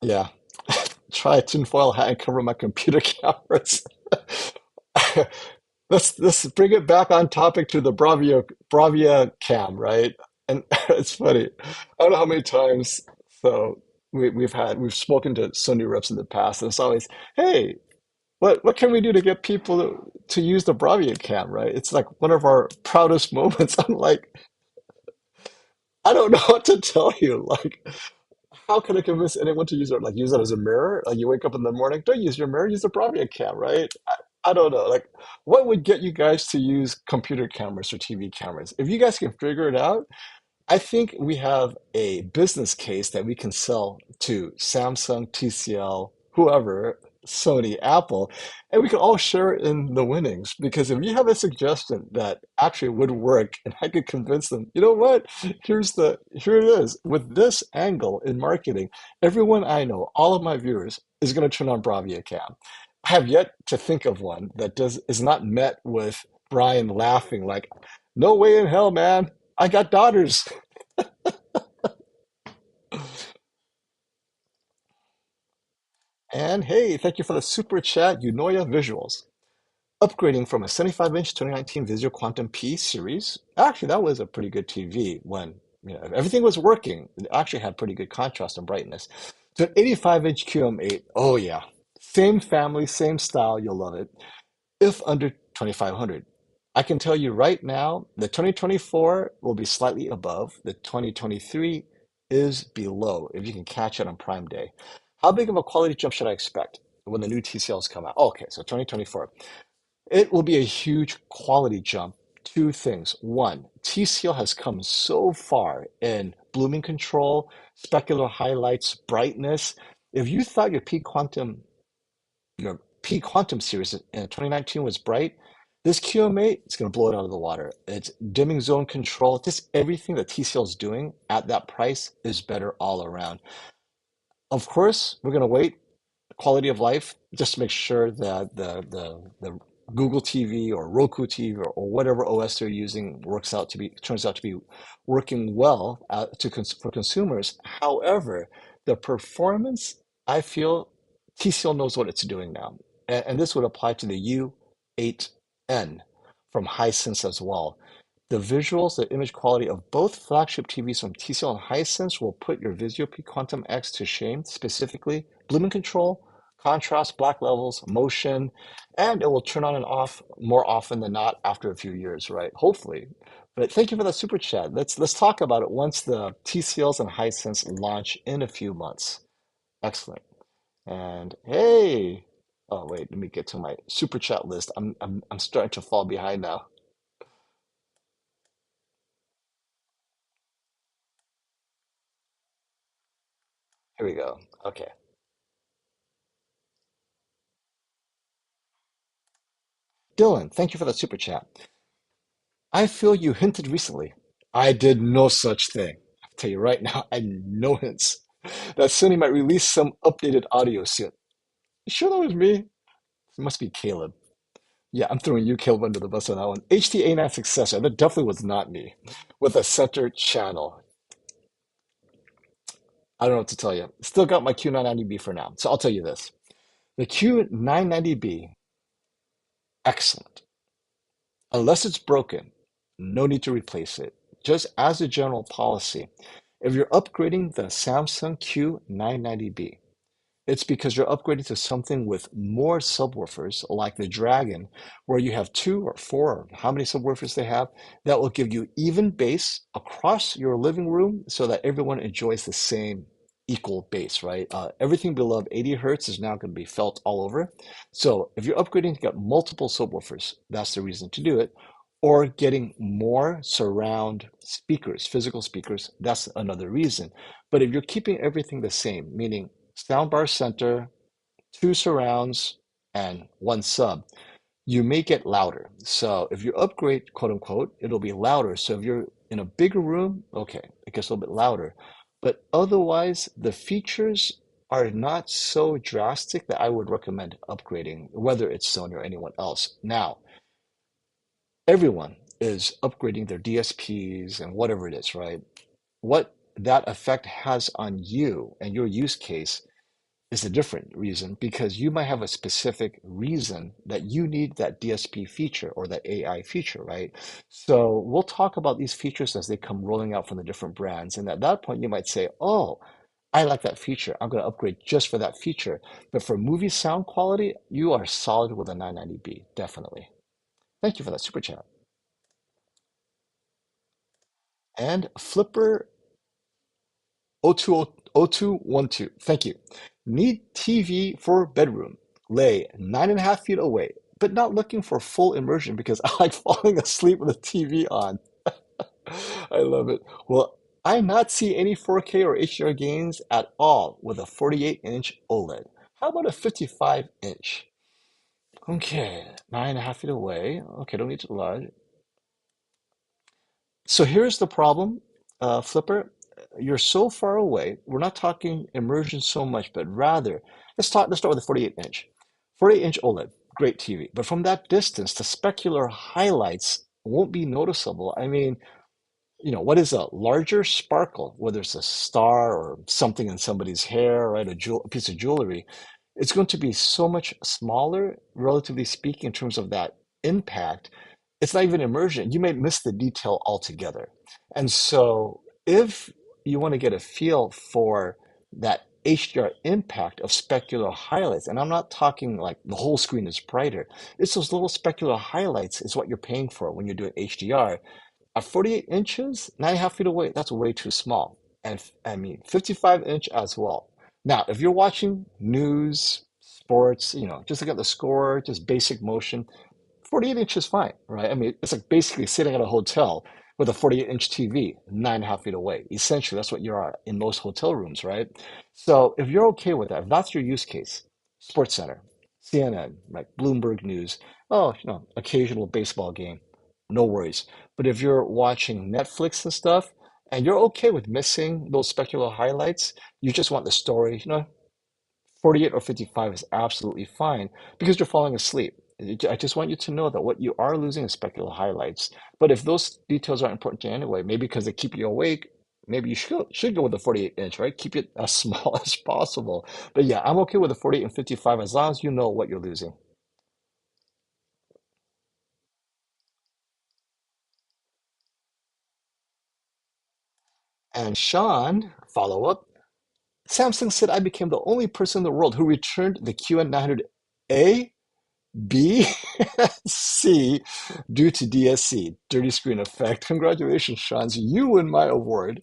Yeah. Try a tinfoil hat and cover my computer cameras. Let's bring it back on topic to the Bravia cam, right? And it's funny. I don't know how many times so we've spoken to Sony reps in the past, and it's always, hey, what can we do to get people to use the Bravia cam, right? It's like one of our proudest moments. I'm like, I don't know what to tell you. Like, how can I convince anyone to use it? Like, use it as a mirror? Like, you wake up in the morning, don't use your mirror, use the Bravia cam, right? I don't know. Like, what would get you guys to use computer cameras or TV cameras? If you guys can figure it out, I think we have a business case that we can sell to Samsung, TCL, whoever, Sony, Apple, and we can all share in the winnings. Because if you have a suggestion that actually would work, and I could convince them, you know what? Here it is. With this angle in marketing, everyone I know, all of my viewers, is going to turn on Bravia Cam. I have yet to think of one that does is not met with Brian laughing like, no way in hell, man. I got daughters. And hey, thank you for the super chat, Unoya Visuals. Upgrading from a 75-inch 2019 Vizio Quantum P series. Actually, that was a pretty good TV when everything was working. It actually had pretty good contrast and brightness. To an 85-inch QM8. Oh yeah, same family, same style. You'll love it. If under 2,500. I can tell you right now, the 2024 will be slightly above. The 2023 is below, if you can catch it on Prime Day. How big of a quality jump should I expect when the new TCLs come out? Okay, so 2024. It will be a huge quality jump. Two things. One, TCL has come so far in blooming control, specular highlights, brightness. If you thought your P Quantum series in 2019 was bright, this QM8 is going to blow it out of the water. It's dimming zone control. Just everything that TCL is doing at that price is better all around. Of course, we're going to wait quality of life just to make sure that the Google TV or Roku TV or whatever OS they're using turns out to be working well for consumers. However, the performance, I feel TCL knows what it's doing now. And this would apply to the U8N from Hisense as well. The visuals, the image quality of both flagship TVs from TCL and Hisense will put your VisioP Quantum X to shame, specifically blooming control, contrast, black levels, motion, and it will turn on and off more often than not after a few years, right? Hopefully. But thank you for that super chat. Let's talk about it once the TCLs and Hisense launch in a few months. Excellent. And hey, oh wait, let me get to my super chat list. I'm starting to fall behind now. Here we go. Okay. Dylan, thank you for that super chat. I feel you hinted recently. I did no such thing. I'll tell you right now, I had no hints that Sony might release some updated audio soon. You sure that was me? It must be Caleb. Yeah, I'm throwing you, Caleb, under the bus on that one. HDA9 successor, that definitely was not me. With a center channel. I don't know what to tell you. Still got my Q990B for now. So I'll tell you this. The Q990B, excellent. Unless it's broken, no need to replace it. Just as a general policy, if you're upgrading the Samsung Q990B, it's because you're upgrading to something with more subwoofers, like the Dragon, where you have two or four, or how many subwoofers they have, that will give you even bass across your living room so that everyone enjoys the same equal bass, right? Everything below 80 hertz is now going to be felt all over. So if you're upgrading to get multiple subwoofers, that's the reason to do it. Or getting more surround speakers, physical speakers, that's another reason. But if you're keeping everything the same, meaning soundbar center, two surrounds, and one sub, you may get louder. So if you upgrade, quote unquote, it'll be louder. So if you're in a bigger room, okay, it gets a little bit louder. But otherwise, the features are not so drastic that I would recommend upgrading, whether it's Sony or anyone else. Now, everyone is upgrading their DSPs and whatever it is, right? What that effect has on you and your use case is a different reason because you might have a specific reason that you need that DSP feature or that AI feature, right? So we'll talk about these features as they come rolling out from the different brands. And at that point, you might say, oh, I like that feature. I'm going to upgrade just for that feature. But for movie sound quality, you are solid with a 990B, definitely. Thank you for that super chat. And Flipper 0212. Thank you. Need TV for bedroom. Lay 9.5 feet away, but not looking for full immersion because I like falling asleep with the TV on. I love it. Will I not see any 4K or HDR gains at all with a 48-inch OLED? How about a 55-inch? Okay, 9.5 feet away. Okay, don't need to large. So here's the problem, Flipper. You're so far away. We're not talking immersion so much, but rather, let's start with the 48 inch. 48-inch OLED, great TV. But from that distance, the specular highlights won't be noticeable. I mean, what is a larger sparkle, whether it's a star or something in somebody's hair, right? A piece of jewelry, it's going to be so much smaller, relatively speaking, in terms of that impact. It's not even immersion. You may miss the detail altogether. And so if you want to get a feel for that HDR impact of specular highlights, and I'm not talking like the whole screen is brighter, it's those little specular highlights is what you're paying for when you're doing HDR. At 48 inches, 9.5 feet away, that's way too small. And I mean, 55-inch as well. Now, if you're watching news, sports, just look at the score, just basic motion, 48 inch is fine, right? I mean, it's like basically sitting at a hotel with a 48-inch TV, 9.5 feet away. Essentially, that's what you are in most hotel rooms, right? So if you're okay with that, if that's your use case, Sports Center, CNN, like Bloomberg News, oh, occasional baseball game, no worries. But if you're watching Netflix and stuff, and you're okay with missing those specular highlights, you just want the story, 48 or 55 is absolutely fine because you're falling asleep. I just want you to know that what you are losing is specular highlights. But if those details aren't important to you anyway, maybe because they keep you awake, maybe you should go with the 48 inch, right? Keep it as small as possible. But yeah, I'm okay with the 48 and 55 as long as you know what you're losing. And Sean, follow up. Samsung said I became the only person in the world who returned the QN900A, B, C due to DSC, dirty screen effect. Congratulations, Sean. You win my award.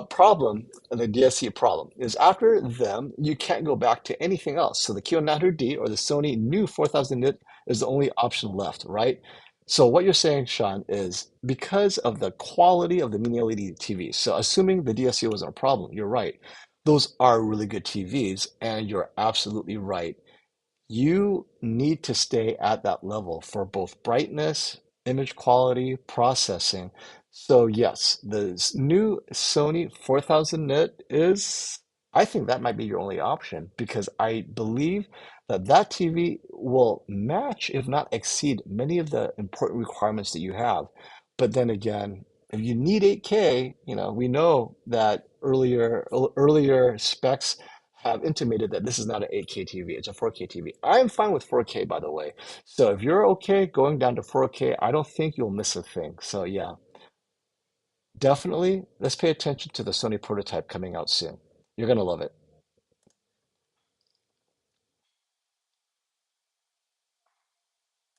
Problem, the DSC problem, is after them, you can't go back to anything else. So the QN900D or the Sony new 4000 nit is the only option left, right? So what you're saying, Sean, is because of the quality of the mini LED TVs. So assuming the DSC wasn't a problem, you're right. Those are really good TVs, and you're absolutely right. You need to stay at that level for both brightness, image quality, processing. So yes, the new Sony 4000 nit is, I think that might be your only option because I believe that that TV will match, if not exceed, many of the important requirements that you have. But then again, if you need 8K, we know that earlier specs have intimated that this is not an 8K TV, it's a 4K TV. I'm fine with 4K, by the way. So if you're okay going down to 4K, I don't think you'll miss a thing. So yeah, definitely let's pay attention to the Sony prototype coming out soon. You're gonna love it.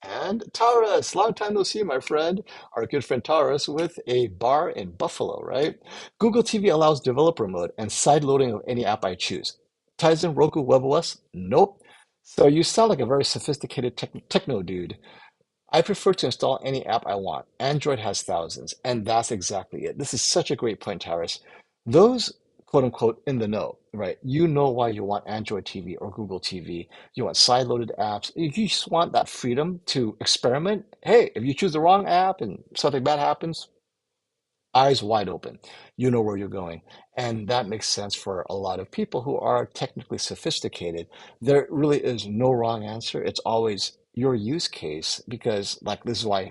And Taurus, long time no see, my friend. Our good friend Taurus with a bar in Buffalo, right? Google TV allows developer mode and side loading of any app I choose. Ties in Roku WebOS? Nope. So you sound like a very sophisticated techno dude. I prefer to install any app I want. Android has thousands, and that's exactly it. This is such a great point, Tyrus. Those quote unquote in the know, right? You know why you want Android TV or Google TV. You want side-loaded apps. If you just want that freedom to experiment, hey, if you choose the wrong app and something bad happens, eyes wide open. You know where you're going. And that makes sense for a lot of people who are technically sophisticated. There really is no wrong answer. It's always your use case because, like, this is why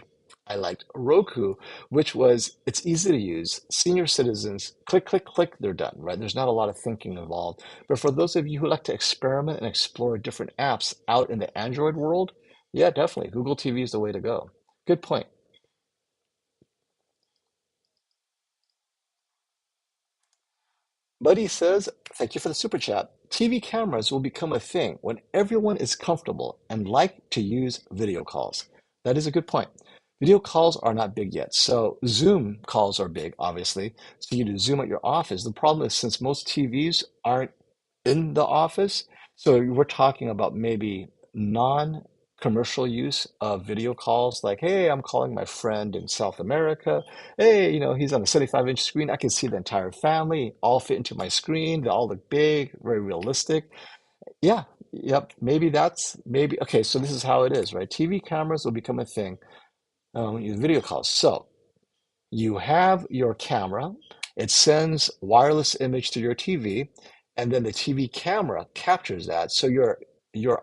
I liked Roku, which was it's easy to use. Senior citizens, click, click, click, they're done, right? There's not a lot of thinking involved. But for those of you who like to experiment and explore different apps out in the Android world, yeah, definitely. Google TV is the way to go. Good point. Buddy says, thank you for the super chat. TV cameras will become a thing when everyone is comfortable and like to use video calls. That is a good point. Video calls are not big yet. So Zoom calls are big, obviously. So you do Zoom at your office. The problem is since most TVs aren't in the office, so we're talking about maybe non-commercial use of video calls, like, hey, I'm calling my friend in South America. Hey, he's on a 75-inch screen. I can see the entire family all fit into my screen. They all look big, very realistic. Yeah, yep. Maybe. Okay, so this is how it is, right? TV cameras will become a thing. Video calls. So you have your camera, it sends wireless image to your TV, and then the TV camera captures that. So your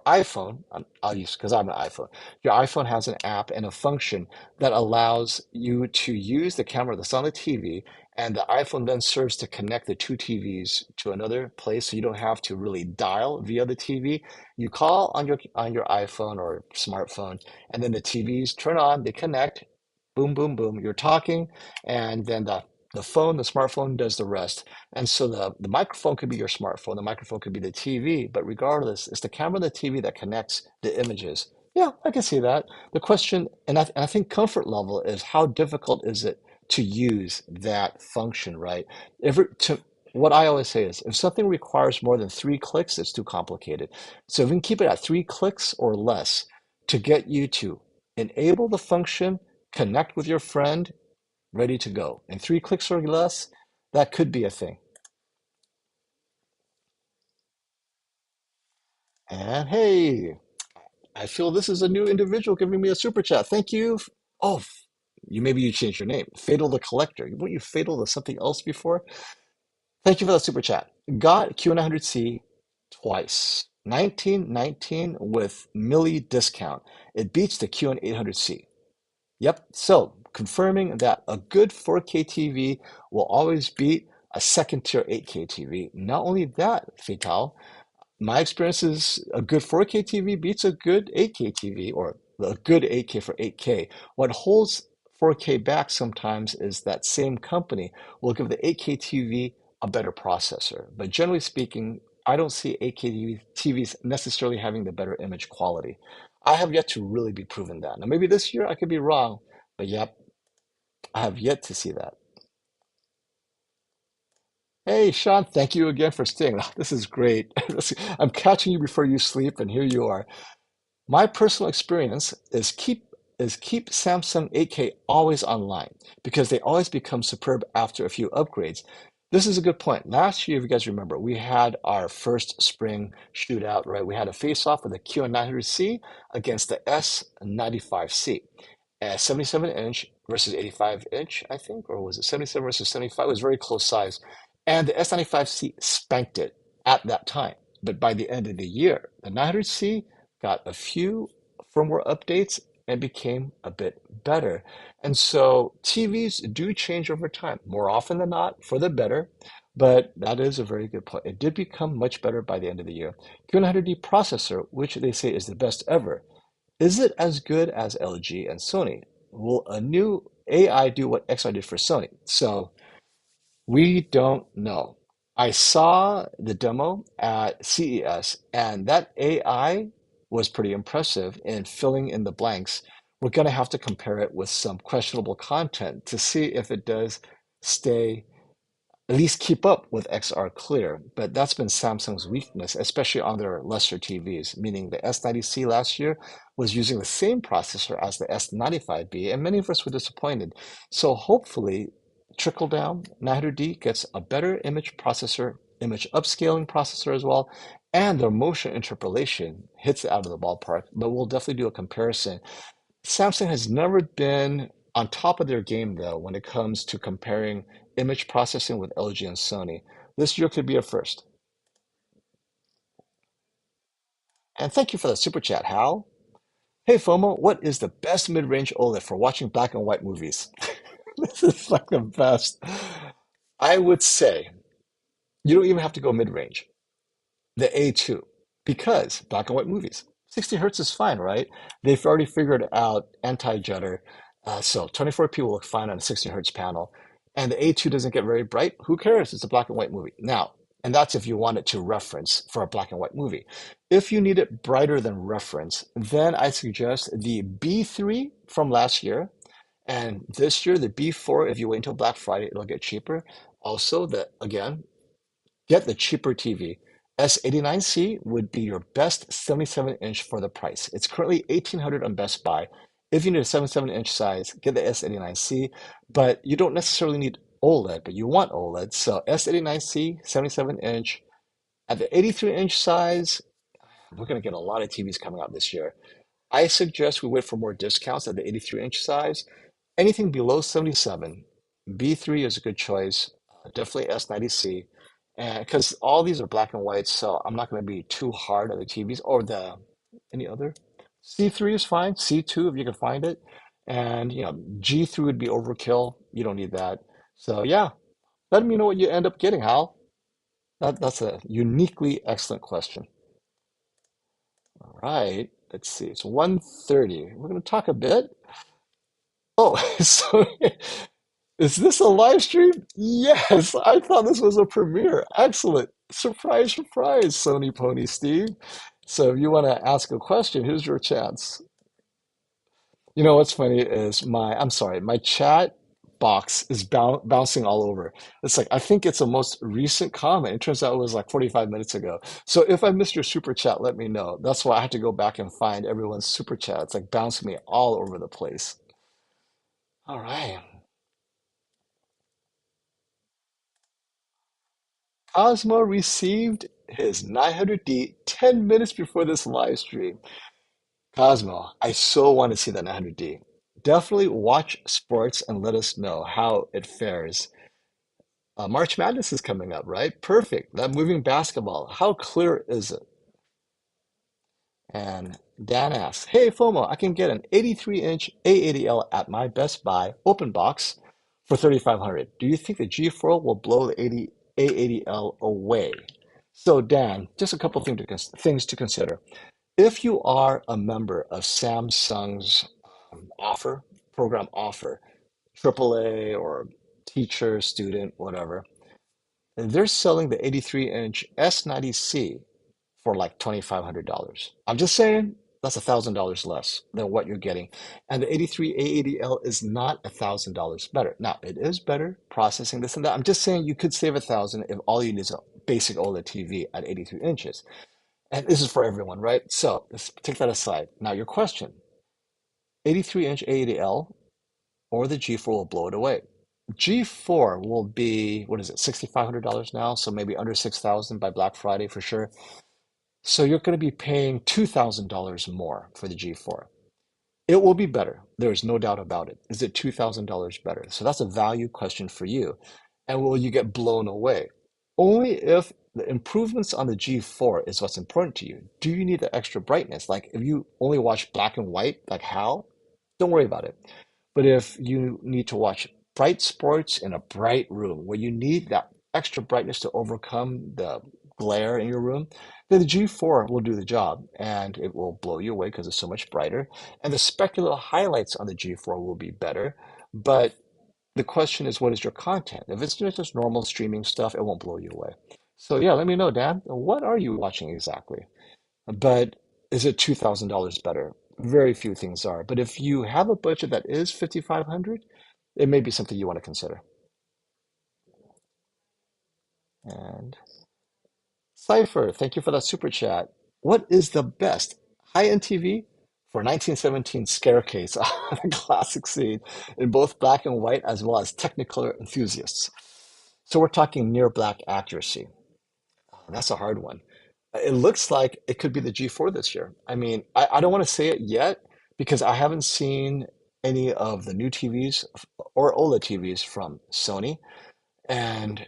iPhone, I'll use because I'm an iPhone. Your iPhone has an app and a function that allows you to use the camera that's on the TV, and the iPhone then serves to connect the two TVs to another place, so you don't have to really dial via the TV. You call on your iPhone or smartphone, and then the TVs turn on, they connect, boom, boom, boom. You're talking, and then the smartphone does the rest. And so the microphone could be your smartphone, the microphone could be the TV, but regardless, it's the camera and the TV that connects the images. Yeah, I can see that. The question, and I think comfort level is how difficult is it to use that function, right? What I always say is if something requires more than 3 clicks, it's too complicated. So if we can keep it at 3 clicks or less to get you to enable the function, connect with your friend, ready to go. In 3 clicks or less, that could be a thing. And hey, I feel this is a new individual giving me a super chat. Thank you. Oh, maybe you changed your name. Fatal the Collector. Weren't you Fatal to something else before? Thank you for that super chat. Got QN100C twice. 1919 with milli discount. It beats the QN800C. Yep, so confirming that a good 4K TV will always beat a second tier 8K TV. Not only that, Fatal, my experience is a good 4K TV beats a good 8K TV or a good 8K for 8K. What holds 4K back sometimes is that same company will give the 8K TV a better processor. But generally speaking, I don't see 8K TVs necessarily having the better image quality. I have yet to really be proven that. Now, maybe this year I could be wrong, but yep, I have yet to see that. Hey, Sean, thank you again for staying. This is great. I'm catching you before you sleep, and here you are. My personal experience is keep Samsung 8K always online because they always become superb after a few upgrades. This is a good point. Last year, if you guys remember, we had our first spring shootout, right? We had a face-off with the QN90C against the S95C. 77 inch versus 85 inch, I think, or was it 77 versus 75? It was very close size. And the S95C spanked it at that time. But by the end of the year, the 900C got a few firmware updates and became a bit better. And so TVs do change over time, more often than not for the better. But that is a very good point. It did become much better by the end of the year. Q100D processor, which they say is the best ever, is it as good as LG and Sony? Will a new AI do what XR did for Sony? So we don't know. I saw the demo at CES, and that AI was pretty impressive in filling in the blanks. We're going to have to compare it with some questionable content to see if it does stay at least keep up with XR Clear, but that's been Samsung's weakness, especially on their lesser TVs, meaning the S90C last year was using the same processor as the S95B, and many of us were disappointed. So hopefully, trickle down, 900D gets a better image processor, image upscaling processor as well, and their motion interpolation hits it out of the ballpark, but we'll definitely do a comparison. Samsung has never been on top of their game, though, when it comes to comparing image processing with LG and Sony. This year could be a first. And thank you for the super chat, Hal. Hey, FOMO, what is the best mid-range OLED for watching black and white movies? This is like the best. I would say you don't even have to go mid-range. The A2 because black and white movies. 60 hertz is fine, right? They've already figured out anti-jutter. So 24p will look fine on a 60 hertz panel. And the A2 doesn't get very bright. Who cares? It's a black and white movie. Now, and that's if you want it to reference for a black and white movie. If you need it brighter than reference, then I suggest the B3 from last year. And this year, the B4, if you wait until Black Friday, it'll get cheaper. Also, again, get the cheaper TV. S89C would be your best 77 inch for the price. It's currently 1800 on Best Buy. If you need a 77 inch size, get the S89C, but you don't necessarily need OLED, but you want OLED. So S89C, 77 inch. At the 83 inch size, we're going to get a lot of TVs coming out this year. I suggest we wait for more discounts at the 83 inch size. Anything below 77, B3 is a good choice. Definitely S90C. And because all these are black and white, so I'm not going to be too hard on the TVs or any other. C3 is fine. C2 if you can find it. And G3 would be overkill. You don't need that. So yeah, let me know what you end up getting, Hal. That's a uniquely excellent question. All right, let's see. It's 1:30. We're going to talk a bit. Oh, so is this a live stream? Yes, I thought this was a premiere. Excellent. Surprise, surprise, Sony Pony Steve. So if you want to ask a question, here's your chance. You know what's funny is I'm sorry, my chat box is bouncing all over. It's like, I think it's a most recent comment. It turns out it was like 45 minutes ago. So if I missed your super chat, let me know. That's why I had to go back and find everyone's super chat. It's like bouncing me all over the place. All right. Cosmo received his 900D 10 minutes before this live stream. Cosmo, I so want to see that 900D. Definitely watch sports and let us know how it fares. March Madness is coming up, right? Perfect. That moving basketball. How clear is it? And Dan asks, hey FOMO, I can get an 83-inch A80L at my Best Buy open box for 3,500. Do you think the G4 will blow the A80L away? So Dan, just a couple things to consider. If you are a member of Samsung's offer, program offer, AAA or teacher, student, whatever, they're selling the 83-inch S90C for like $2,500. I'm just saying that's $1,000 less than what you're getting. And the 83 A80L is not $1,000 better. Now, it is better processing this and that. I'm just saying you could save 1,000 if all you need is a basic OLED TV at 83 inches. And this is for everyone, right? So let's take that aside. Now, your question, 83-inch A80L or the G4 will blow it away. G4 will be, what is it, $6,500 now? So maybe under 6,000 by Black Friday for sure. So you're going to be paying $2,000 more for the G4. It will be better. There is no doubt about it. Is it $2,000 better? So that's a value question for you. And will you get blown away? Only if the improvements on the G4 is what's important to you. Do you need the extra brightness? Like if you only watch black and white, like Hal, don't worry about it. But if you need to watch bright sports in a bright room where you need that extra brightness to overcome the glare in your room, then the G4 will do the job and it will blow you away because it's so much brighter. And the specular highlights on the G4 will be better. But the question is, what is your content? If it's just normal streaming stuff, it won't blow you away. So yeah, let me know, Dan. What are you watching exactly? But is it $2,000 better? Very few things are. But if you have a budget that is 5,500, it may be something you want to consider. And Cypher, thank you for that super chat. What is the best high-end TV for 1917 Scarecase on a classic scene in both black and white as well as Technicolor enthusiasts? So we're talking near black accuracy. That's a hard one. It looks like it could be the G4 this year. I mean, I don't want to say it yet because I haven't seen any of the new TVs or OLED TVs from Sony. And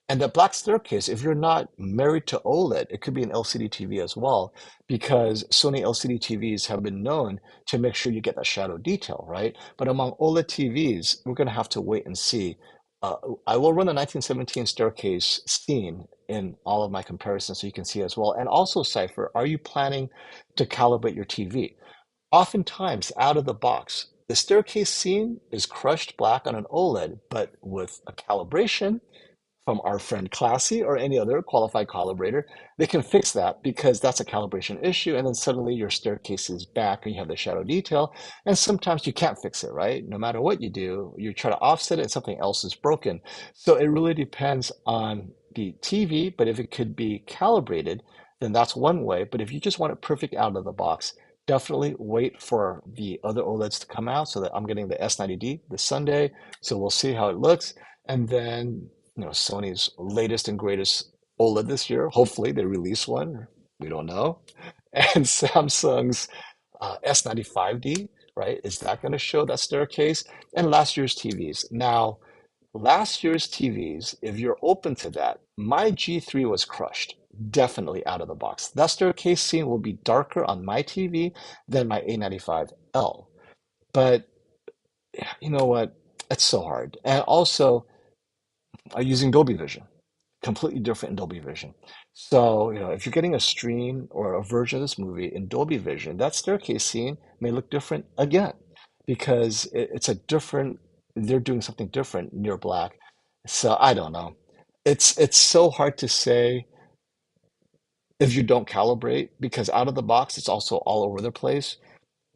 and the black staircase, if you're not married to OLED, it could be an LCD TV as well, because Sony LCD TVs have been known to make sure you get that shadow detail, right? But among OLED TVs, we're going to have to wait and see. Uh, I will run the 1917 staircase scene in all of my comparisons so you can see as well. And also, Cypher, are you planning to calibrate your TV? Oftentimes, out of the box, the staircase scene is crushed black on an OLED, but with a calibration, from our friend Classy or any other qualified calibrator, they can fix that because that's a calibration issue. And then suddenly your staircase is back and you have the shadow detail. And sometimes you can't fix it, right? No matter what you do, you try to offset it and something else is broken. So it really depends on the TV, but if it could be calibrated, then that's one way. But if you just want it perfect out of the box, definitely wait for the other OLEDs to come out so that I'm getting the S90D this Sunday. So we'll see how it looks. And then Sony's latest and greatest OLED this year. Hopefully they release one. We don't know. And Samsung's S95D, right? Is that going to show that staircase? And last year's TVs. Now, last year's TVs, if you're open to that, my G3 was crushed. Definitely out of the box. That staircase scene will be darker on my TV than my A95L. But you know what? It's so hard. And also, using Dolby Vision, completely different in Dolby Vision. So, if you're getting a stream or a version of this movie in Dolby Vision, that staircase scene may look different again because it's a different, they're doing something different near black. So I don't know. It's so hard to say if you don't calibrate because out of the box, it's also all over the place.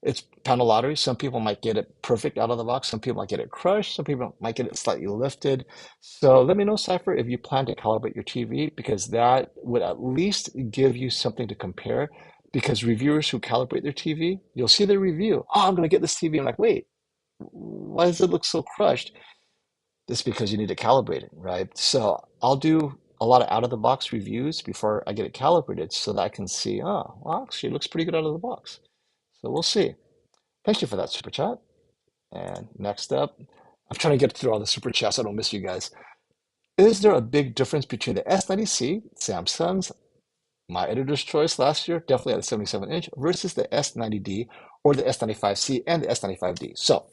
It's panel lottery. Some people might get it perfect out of the box. Some people might get it crushed. Some people might get it slightly lifted. So let me know, Cypher, if you plan to calibrate your TV, because that would at least give you something to compare. Because reviewers who calibrate their TV, you'll see their review. Oh, I'm going to get this TV. I'm like, wait, why does it look so crushed? It's because you need to calibrate it, right? So I'll do a lot of out of the box reviews before I get it calibrated so that I can see, oh, well, actually, it looks pretty good out of the box. So we'll see. Thank you for that super chat. And next up, I'm trying to get through all the super chats. So I don't miss you guys. Is there a big difference between the S90C, Samsung's My editor's choice last year, definitely at the 77-inch versus the S90D or the S95C and the S95D. So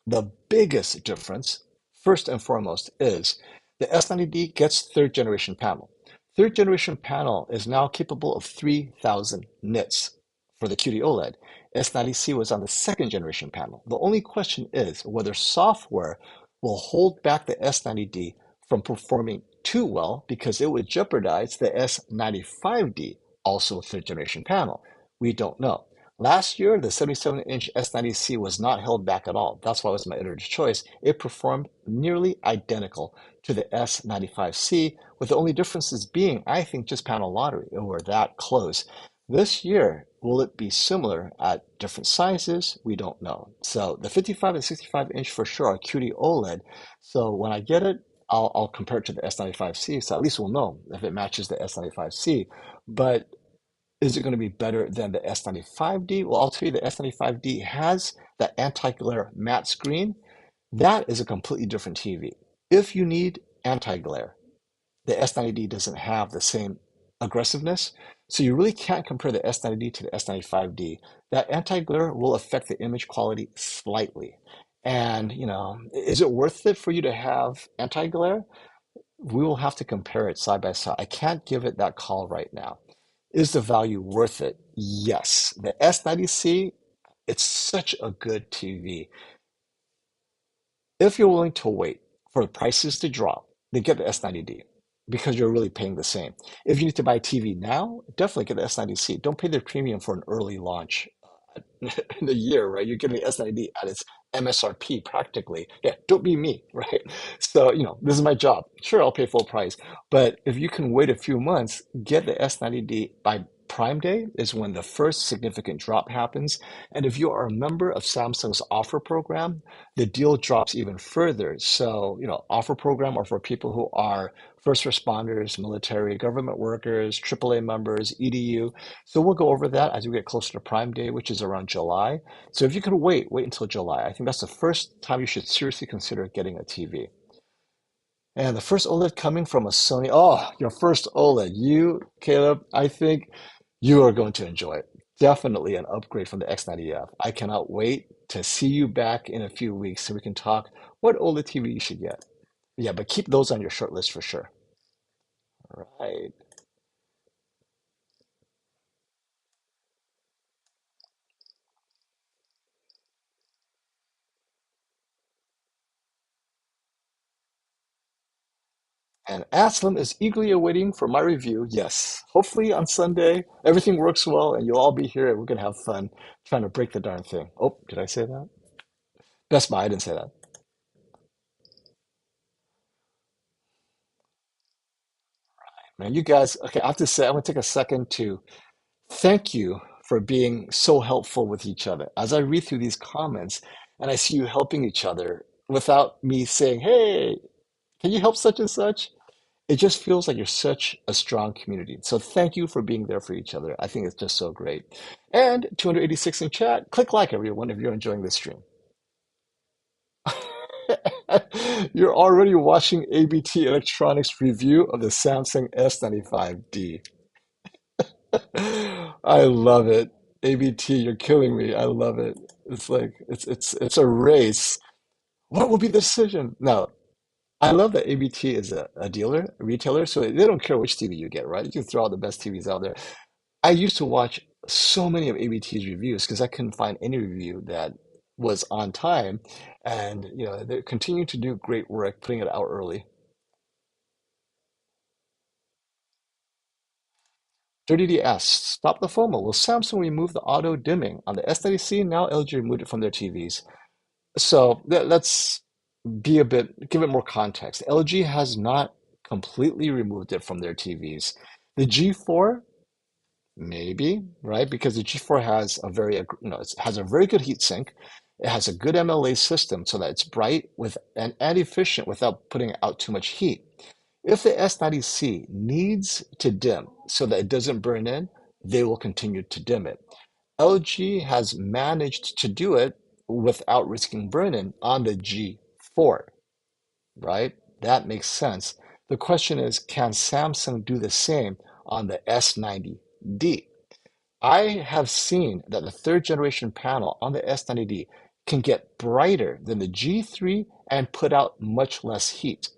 the biggest difference, first and foremost, is the S90D gets third generation panel. Third generation panel is now capable of 3,000 nits for the QD OLED. S90C was on the second generation panel. The only question is whether software will hold back the S90D from performing too well because it would jeopardize the S95D, also third generation panel. We don't know. Last year, the 77-inch S90C was not held back at all. That's why it was my editor's choice. It performed nearly identical to the S95C, with the only differences being, I think, just panel lottery. We're that close. This year, will it be similar at different sizes? We don't know. So the 55 and 65-inch for sure are QD OLED. So when I get it, I'll compare it to the S95C. So at least we'll know if it matches the S95C. But is it going to be better than the S95D? Well, I'll tell you the S95D has that anti-glare matte screen. That is a completely different TV. If you need anti-glare, the S90D doesn't have the same aggressiveness. So you really can't compare the S90D to the S95D. That anti-glare will affect the image quality slightly. And, is it worth it for you to have anti-glare? We will have to compare it side by side. I can't give it that call right now. Is the value worth it? Yes. The S90C, it's such a good TV. If you're willing to wait for the prices to drop, then get the S90D because you're really paying the same. If you need to buy a TV now, definitely get the S90C. Don't pay the premium for an early launch in a year, right? You're getting the S90D at its MSRP practically. Yeah, don't be me, right? So, this is my job. Sure, I'll pay full price. But if you can wait a few months, get the S90D by Prime Day is when the first significant drop happens. And if you are a member of Samsung's offer program, the deal drops even further. So, offer program are for people who are first responders, military, government workers, AAA members, EDU. So we'll go over that as we get closer to Prime Day, which is around July. So if you could wait until July. I think that's the first time you should seriously consider getting a TV. And the first OLED coming from a Sony. Oh, your first OLED. You, Caleb, I think you are going to enjoy it. Definitely an upgrade from the X90F. I cannot wait to see you back in a few weeks so we can talk what OLED TV you should get. Yeah, but keep those on your short list for sure. All right. And Aslam is eagerly awaiting for my review. Yes, hopefully on Sunday, everything works well and you'll all be here and we're going to have fun trying to break the darn thing. Oh, did I say that? Best Buy, I didn't say that. Man, you guys, okay, I have to say, I want to take a second to thank you for being so helpful with each other. As I read through these comments and I see you helping each other without me saying, hey, can you help such and such? It just feels like you're such a strong community. So thank you for being there for each other. I think it's just so great. And 286 in chat, click like everyone if you're enjoying this stream. You're already watching ABT Electronics review of the Samsung S95D. I love it. ABT, you're killing me. I love it. It's like it's a race. What will be the decision? No, I love that ABT is a dealer, a retailer, so they don't care which TV you get, right? You can throw out the best TVs out there. I used to watch so many of ABT's reviews because I couldn't find any review that was on time, and they continue to do great work putting it out early. 30D asks, stop the FOMO. Will Samsung remove the auto dimming on the S90C? Now LG removed it from their TVs. So let's give it more context. LG has not completely removed it from their TVs. The G4, maybe, right? Because the G4 has it has a very good heat sink. It has a good MLA system so that it's bright and efficient without putting out too much heat. If the S90C needs to dim so that it doesn't burn in, they will continue to dim it. LG has managed to do it without risking burn-in on the G4, right? That makes sense. The question is, can Samsung do the same on the S90D. I have seen that the third generation panel on the S90D can get brighter than the G3 and put out much less heat.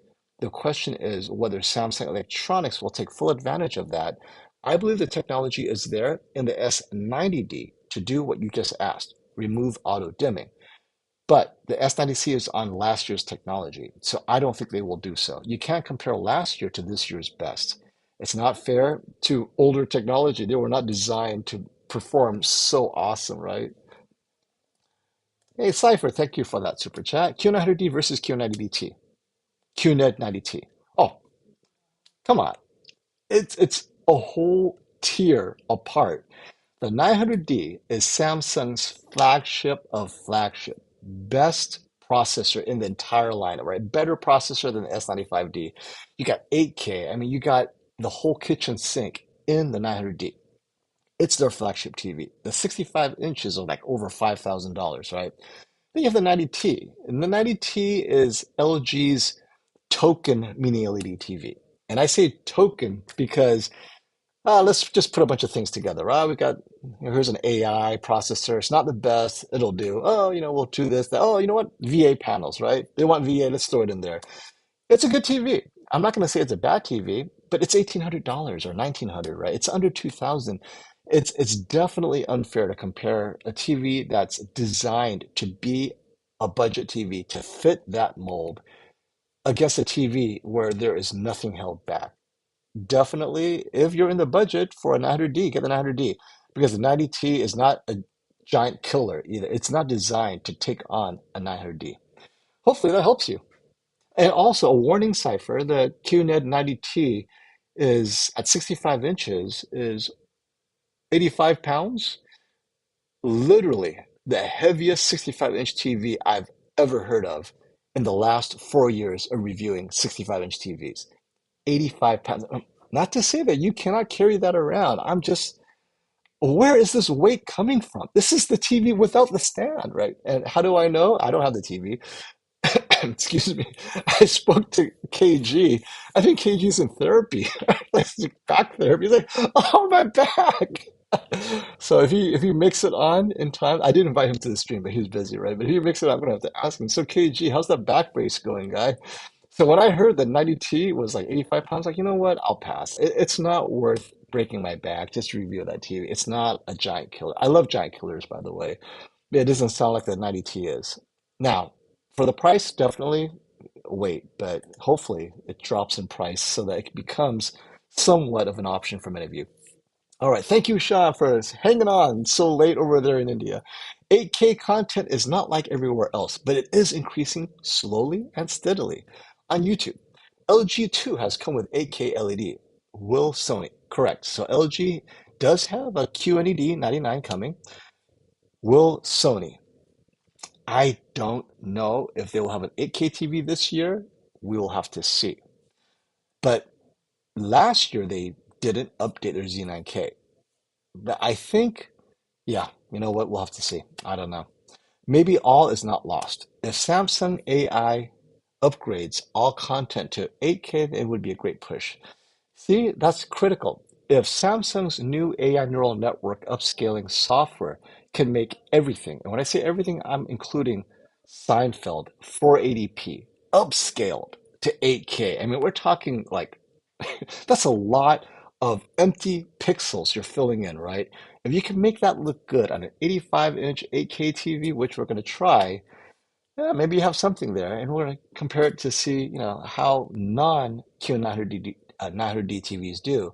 The question is whether Samsung Electronics will take full advantage of that. I believe the technology is there in the S90D to do what you just asked, remove auto dimming. But the S90C is on last year's technology, so I don't think they will do so. You can't compare last year to this year's best. It's not fair to older technology. They were not designed to perform so awesome, right? Hey, Cypher, thank you for that super chat. Q900D versus Q90DT. QNED90T. Oh, come on. It's a whole tier apart. The 900D is Samsung's flagship of flagship, best processor in the entire lineup, right? Better processor than the S95D. You got 8K. I mean, you got the whole kitchen sink in the 900D. It's their flagship TV. The 65 inches are like over $5,000, right? Then you have the 90T, and the 90T is LG's token mini LED TV. And I say token because let's just put a bunch of things together. We got, here's an AI processor. It's not the best. It'll do. Oh, we'll do this. That. Oh, you know what? VA panels, right? They want VA. Let's throw it in there. It's a good TV. I'm not going to say it's a bad TV, but it's $1,800 or $1,900, right? It's under 2,000. It's definitely unfair to compare a TV that's designed to be a budget TV to fit that mold against a TV where there is nothing held back. Definitely, if you're in the budget for a 900D, get the 900D because the 90T is not a giant killer either. It's not designed to take on a 900D. Hopefully that helps you. And also a warning cipher, the QNED 90T is at 65 inches is 85 pounds. Literally the heaviest 65-inch TV I've ever heard of in the last 4 years of reviewing 65-inch TVs. 85 pounds. Not to say that you cannot carry that around. I'm just, where is this weight coming from? This is the TV without the stand, right? And how do I know? I don't have the TV. Excuse me. I spoke to KG. I think KG's in therapy, like back therapy. He's like, oh, my back. So if he makes it on in time, I did invite him to the stream, but he's busy, right? But if he makes it, I'm gonna have to ask him. So KG, how's that back brace going, guy? So when I heard that 90T was like 85 pounds, like, you know what? I'll pass. It's not worth breaking my back just to review that TV. It's not a giant killer. I love giant killers, by the way. But it doesn't sound like the 90T is. Now, for the price, definitely wait, but hopefully it drops in price so that it becomes somewhat of an option for many of you. All right, thank you, Sean, for hanging on so late over there in India. 8K content is not like everywhere else, but it is increasing slowly and steadily on YouTube. LG too has come with 8K LED. Will Sony? Correct. So LG does have a QNED 99 coming. Will Sony? I don't know if they will have an 8K TV this year. We will have to see. But last year they didn't update their Z9K. But I think, yeah, you know what? We'll have to see. I don't know. Maybe all is not lost. If Samsung AI upgrades all content to 8K, it would be a great push. See, that's critical. If Samsung's new AI neural network upscaling software can make everything, and when I say everything, I'm including Seinfeld 480p upscaled to 8K. I mean, we're talking like that's a lot of empty pixels you're filling in, right? If you can make that look good on an 85-inch 8K TV, which we're going to try, yeah, maybe you have something there, and we're going to compare it to see, how non-Q900D 900D TVs do.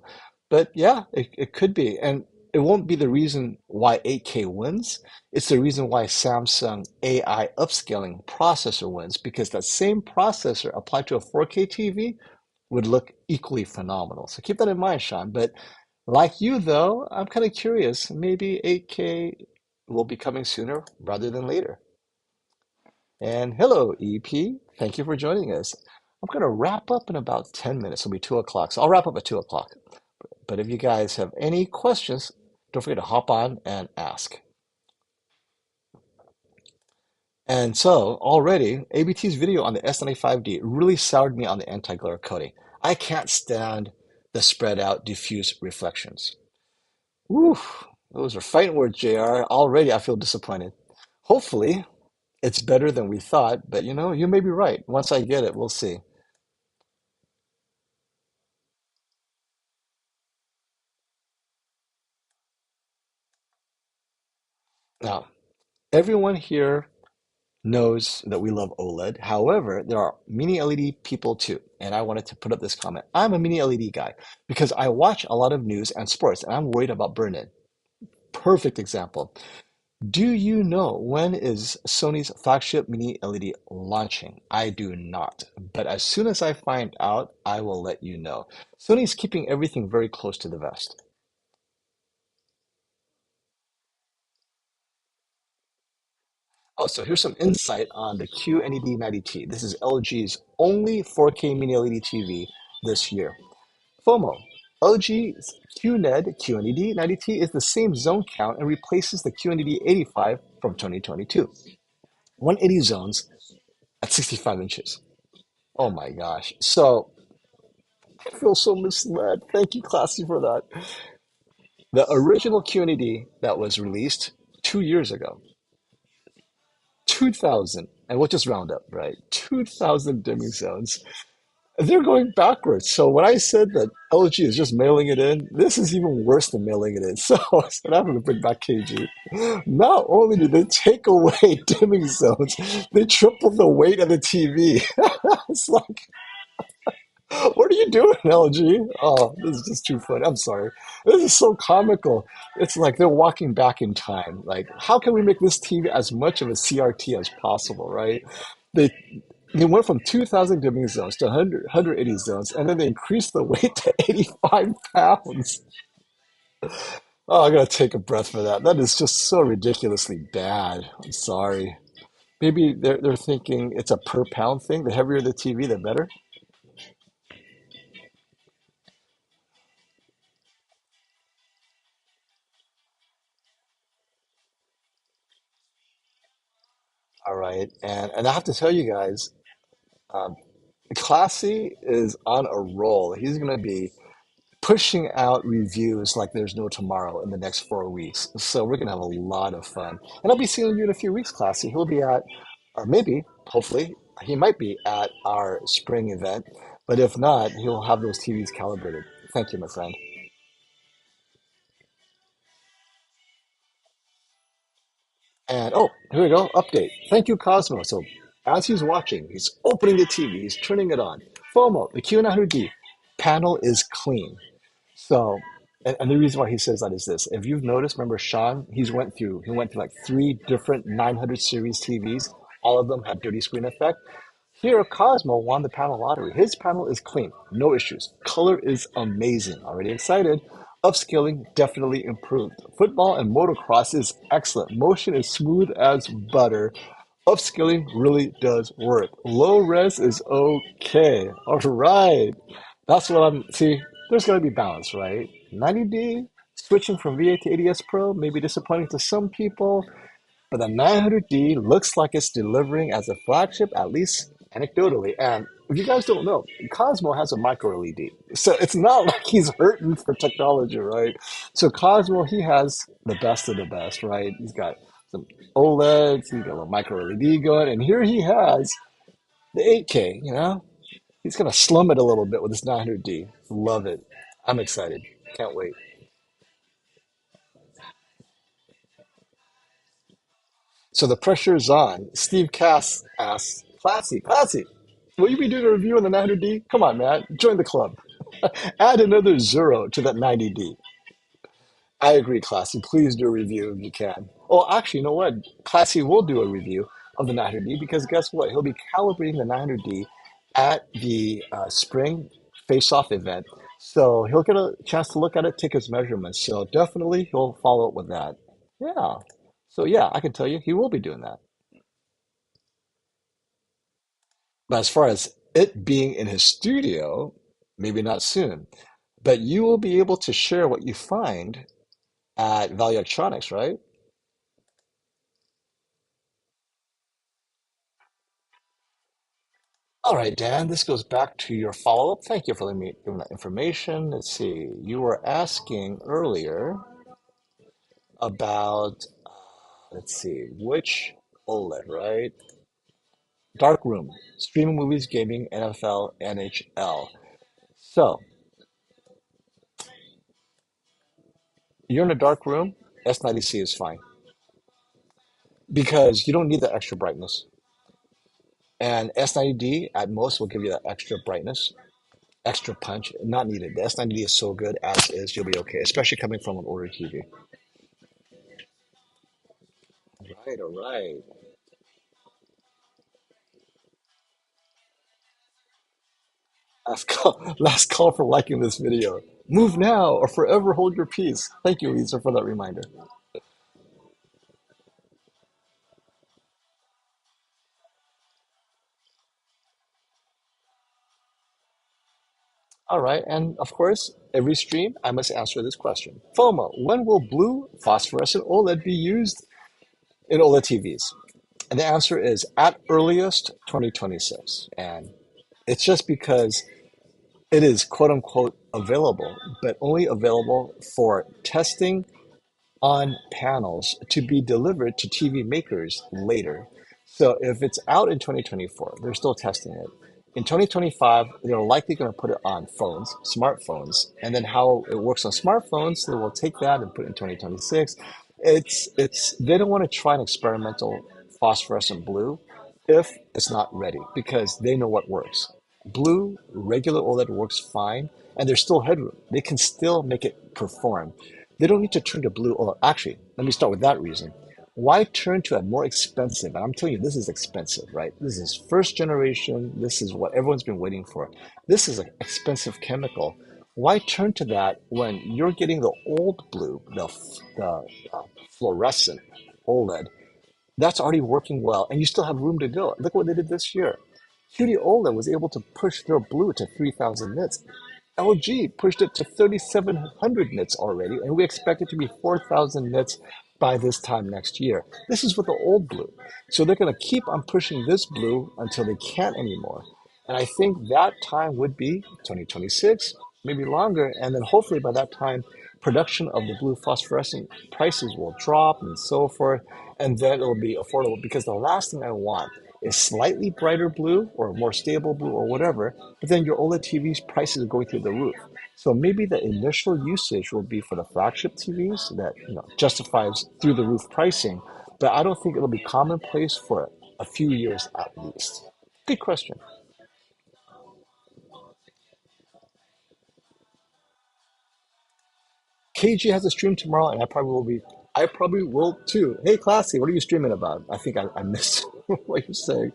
But yeah, it could be, and it won't be the reason why 8K wins. It's the reason why Samsung AI upscaling processor wins, because that same processor applied to a 4K TV would look equally phenomenal. So keep that in mind, Sean. But like you, though, I'm kind of curious. Maybe 8K will be coming sooner rather than later. And hello, EP. Thank you for joining us. I'm going to wrap up in about 10 minutes. It'll be 2 o'clock. So I'll wrap up at 2 o'clock. But if you guys have any questions, don't forget to hop on and ask. And so already, ABT's video on the S95D really soured me on the anti-glare coating. I can't stand the spread out diffuse reflections. Woo, those are fighting words, JR. Already I feel disappointed. Hopefully, it's better than we thought, but you may be right. Once I get it, we'll see. Now, everyone here knows that we love OLED. However, there are mini LED people too. And I wanted to put up this comment. I'm a mini LED guy because I watch a lot of news and sports and I'm worried about burn-in. Perfect example. Do you know when is Sony's flagship mini LED launching? I do not. But as soon as I find out, I will let you know. Sony's keeping everything very close to the vest. Oh, so here's some insight on the QNED90T. This is LG's only 4K mini LED TV this year. FOMO. LG's QNED 90T is the same zone count and replaces the QNED 85 from 2022. 180 zones at 65 inches. Oh my gosh. So I feel so misled. Thank you, Classy, for that. The original QNED that was released 2 years ago, 2000, and we'll just round up, right? 2000 dimming zones. They're going backwards. So when I said that LG is just mailing it in, this is even worse than mailing it in. So I said, I'm going to bring back KG. Not only did they take away dimming zones, they tripled the weight of the TV. It's like, what are you doing, LG? Oh, this is just too funny. I'm sorry. This is so comical. It's like they're walking back in time. Like, how can we make this TV as much of a CRT as possible, right? They they went from 2,000 dimming zones to 180 zones, and then they increased the weight to 85 pounds. Oh, I gotta take a breath for that. That is just so ridiculously bad. I'm sorry. Maybe they're thinking it's a per pound thing. The heavier the TV, the better. All right, and I have to tell you guys, um, Classy is on a roll. He's gonna be pushing out reviews like there's no tomorrow in the next 4 weeks. So we're gonna have a lot of fun. And I'll be seeing you in a few weeks, Classy. He'll be at, or maybe, hopefully, he might be at our spring event. But if not, he'll have those TVs calibrated. Thank you, my friend. And oh, here we go. Update. Thank you, Cosmo. So as he's watching, he's opening the TV, he's turning it on. FOMO, the Q900D panel is clean. So, and the reason why he says that is this. If you've noticed, remember Sean, he went through like three different 900 series TVs. All of them had dirty screen effect. Here, Cosmo won the panel lottery. His panel is clean, no issues. Color is amazing. Already excited. Upscaling definitely improved. Football and motocross is excellent. Motion is smooth as butter. Upscaling really does work. Low res is okay. All right. That's what I'm. See, there's going to be balance, right? 90D, switching from V8 to ADS Pro may be disappointing to some people, but the 900D looks like it's delivering as a flagship, at least anecdotally. And if you guys don't know, Cosmo has a micro LED. So it's not like he's hurting for technology, right? So Cosmo, he has the best of the best, right? He's got some OLEDs, he's got a little micro LED going, and here he has the 8K. He's going to slum it a little bit with this 900D. Love it. I'm excited. Can't wait. So the pressure is on. Steve Cass asks, Classy, will you be doing a review on the 900D? Come on, man. Join the club. Add another zero to that 90D. I agree, Classy. Please do a review if you can. Oh, actually, you know what? Classy will do a review of the 900D because guess what? He'll be calibrating the 900D at the spring face-off event. So he'll get a chance to look at it, take his measurements. So definitely he'll follow up with that. Yeah. So yeah, I can tell you he will be doing that. But as far as it being in his studio, maybe not soon. But you will be able to share what you find at Value Electronics, right? All right, Dan, this goes back to your follow-up. Thank you for letting me giving that information. Let's see. You were asking earlier about, let's see, which OLED, right? Dark room, streaming movies, gaming, NFL, NHL. So you're in a dark room, S90C is fine because you don't need that extra brightness. And S90D at most will give you that extra brightness, extra punch, not needed. The S90D is so good as is, you'll be okay, especially coming from an older TV. Right, all right. Last call for liking this video. Move now or forever hold your peace. Thank you, Lisa, for that reminder. All right, and of course, every stream I must answer this question. FOMO, when will blue phosphorescent OLED be used in OLED TVs? And the answer is at earliest 2026. And it's just because it is quote unquote available, but only available for testing on panels to be delivered to TV makers later. So if it's out in 2024, they're still testing it. In 2025, they're likely going to put it on phones, smartphones, and then how it works on smartphones, they will take that and put it in 2026. It's they don't want to try an experimental phosphorescent blue if it's not ready because they know what works. Blue, regular OLED works fine, and there's still headroom. They can still make it perform. They don't need to turn to blue OLED. Actually, let me start with that reason. Why turn to a more expensive? And I'm telling you, this is expensive, right? This is first generation. This is what everyone's been waiting for. This is an expensive chemical. Why turn to that when you're getting the old blue, the fluorescent OLED that's already working well, and you still have room to go. Look what they did this year. QD was able to push their blue to 3,000 nits. LG pushed it to 3,700 nits already, and we expect it to be 4,000 nits by this time next year. This is with the old blue. So they're going to keep on pushing this blue until they can't anymore. And I think that time would be 2026, maybe longer. And then hopefully by that time, production of the blue phosphorescent prices will drop and so forth. And then it'll be affordable because the last thing I want is slightly brighter blue or more stable blue or whatever, but then your OLED TV's prices are going through the roof. So maybe the initial usage will be for the flagship TVs that justifies through the roof pricing, but I don't think it'll be commonplace for a few years at least. Good question. KG has a stream tomorrow, and I probably will be. I probably will too. Hey, Classy, what are you streaming about? I think I missed what you're saying.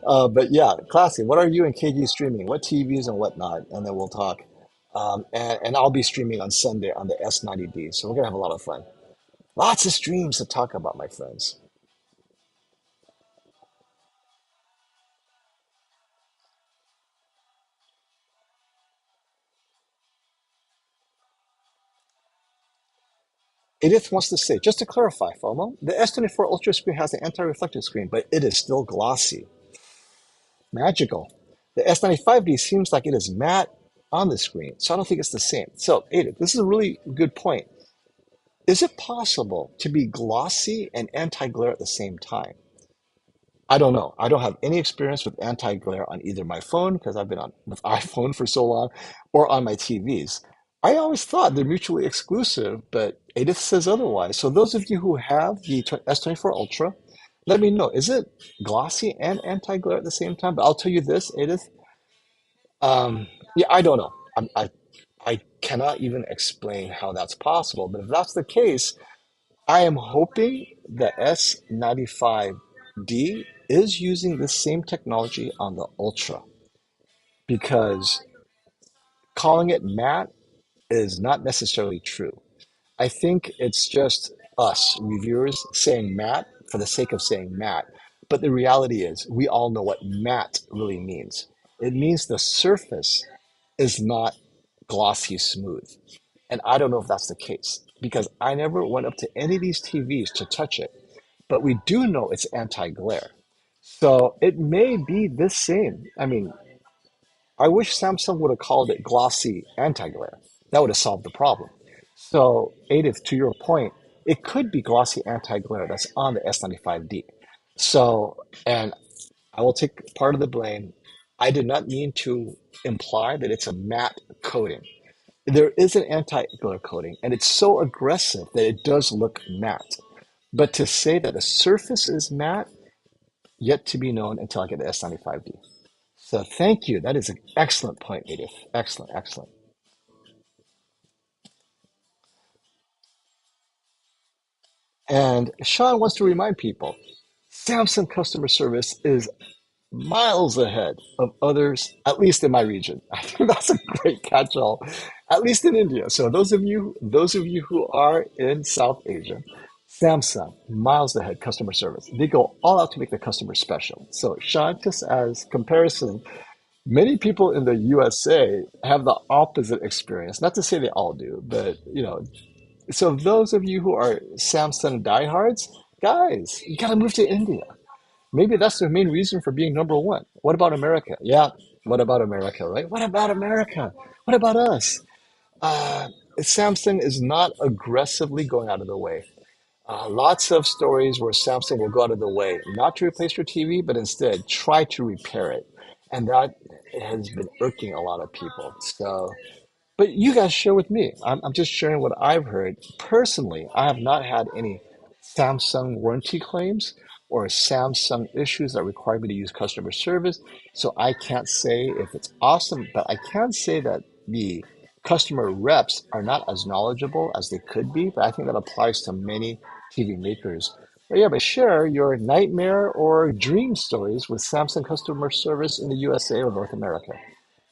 But yeah, Classy, what are you and KG streaming? What TVs and whatnot? And then we'll talk. And I'll be streaming on Sunday on the S90D. So we're going to have a lot of fun. Lots of streams to talk about, my friends. Edith wants to say, just to clarify, FOMO, the S24 Ultra screen has an anti-reflective screen, but it is still glossy. Magical. The S95D seems like it is matte on the screen, so I don't think it's the same. So, Edith, this is a really good point. Is it possible to be glossy and anti-glare at the same time? I don't know. I don't have any experience with anti-glare on either my phone because I've been on with iPhone for so long, or on my TVs. I always thought they're mutually exclusive, but Edith says otherwise. So those of you who have the S24 Ultra, let me know. Is it glossy and anti-glare at the same time? But I'll tell you this, Edith. Yeah, I don't know. I cannot even explain how that's possible. But if that's the case, I am hoping the S95D is using the same technology on the Ultra because calling it matte is not necessarily true. I think it's just us reviewers saying matte for the sake of saying matte. But the reality is, we all know what matte really means. It means the surface is not glossy smooth. And I don't know if that's the case because I never went up to any of these TVs to touch it. But we do know it's anti glare. So it may be the same. I mean, I wish Samsung would have called it glossy anti-glare. That would have solved the problem. So, Edith, to your point, it could be glossy anti-glare that's on the S95D. So, and I will take part of the blame. I did not mean to imply that it's a matte coating. There is an anti-glare coating, and it's so aggressive that it does look matte. But to say that the surface is matte, yet to be known until I get the S95D. So thank you. That is an excellent point, Edith. Excellent, excellent. And Sean wants to remind people, Samsung customer service is miles ahead of others, at least in my region. I think that's a great catch-all, at least in India. So those of you who are in South Asia, Samsung, miles ahead customer service. They go all out to make the customer special. So Sean, just as comparison, many people in the USA have the opposite experience. Not to say they all do, but so those of you who are Samsung diehards, guys, you gotta move to India. Maybe that's the main reason for being number one. What about America? Yeah, what about America, right? What about America? What about us? Samsung is not aggressively going out of the way. Lots of stories where Samsung will go out of the way, not to replace your TV, but instead try to repair it. And that has been irking a lot of people. So, but you guys share with me. I'm just sharing what I've heard. Personally, I have not had any Samsung warranty claims or Samsung issues that require me to use customer service. So I can't say if it's awesome, but I can say that the customer reps are not as knowledgeable as they could be. But I think that applies to many TV makers. But yeah, but share your nightmare or dream stories with Samsung customer service in the USA or North America.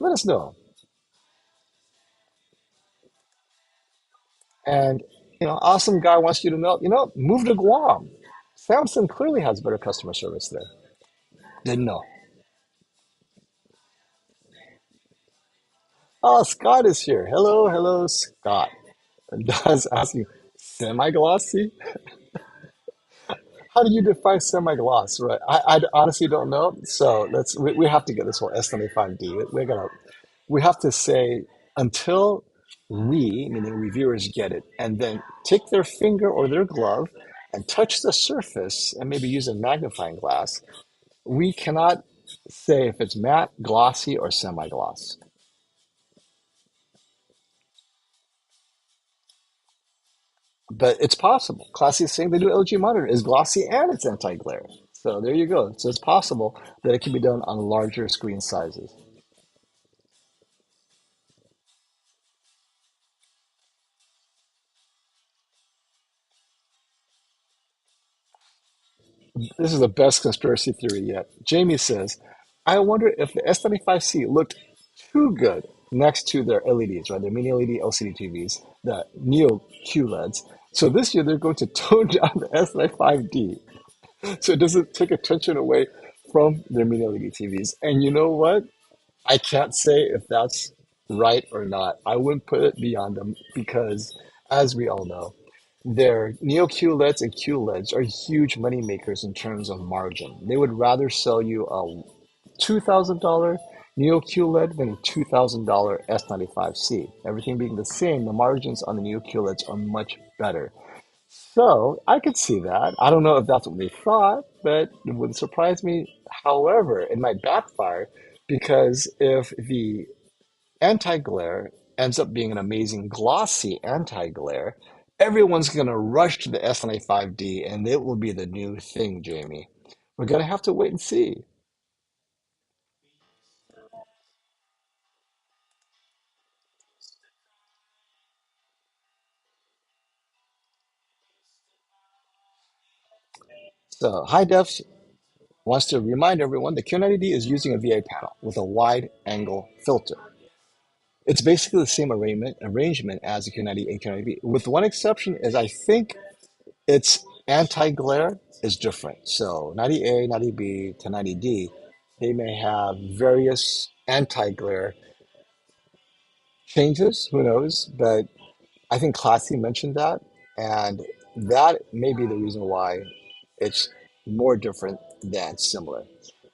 Let us know. And awesome guy wants you to know, move to Guam. Samsung clearly has better customer service there. Didn't know. Oh, Scott is here. Hello, hello, Scott. Does asking semi-glossy? How do you define semi-gloss? Right. I honestly don't know. So we have to get this whole S95D. We have to say until we, meaning reviewers, get it, and then take their finger or their glove and touch the surface and maybe use a magnifying glass. We cannot say if it's matte, glossy, or semi-gloss, but it's possible. Classy is saying the new LG monitor is glossy and it's anti-glare. So there you go. So it's possible that it can be done on larger screen sizes. This is the best conspiracy theory yet. Jamie says, I wonder if the S95C looked too good next to their LEDs, right? Their mini LED LCD TVs, the Neo QLEDs. So this year they're going to tone down the S95D so it doesn't take attention away from their mini LED TVs. And you know what? I can't say if that's right or not. I wouldn't put it beyond them because, as we all know, their Neo QLEDs and QLEDs are huge money makers in terms of margin. They would rather sell you a $2,000 Neo QLED than a $2,000 S95C. Everything being the same, the margins on the Neo QLEDs are much better. So I could see that. I don't know if that's what they thought, but it wouldn't surprise me. However, it might backfire because if the anti-glare ends up being an amazing glossy anti-glare, everyone's going to rush to the S95D and it will be the new thing, Jamie. We're going to have to wait and see. So, High Def wants to remind everyone the Q90D is using a VA panel with a wide angle filter. It's basically the same arrangement as the Q90 and Q90B, with one exception is I think its anti-glare is different. So 90A, 90B to 90D, they may have various anti-glare changes, who knows? But I think Classy mentioned that, and that may be the reason why it's more different than similar.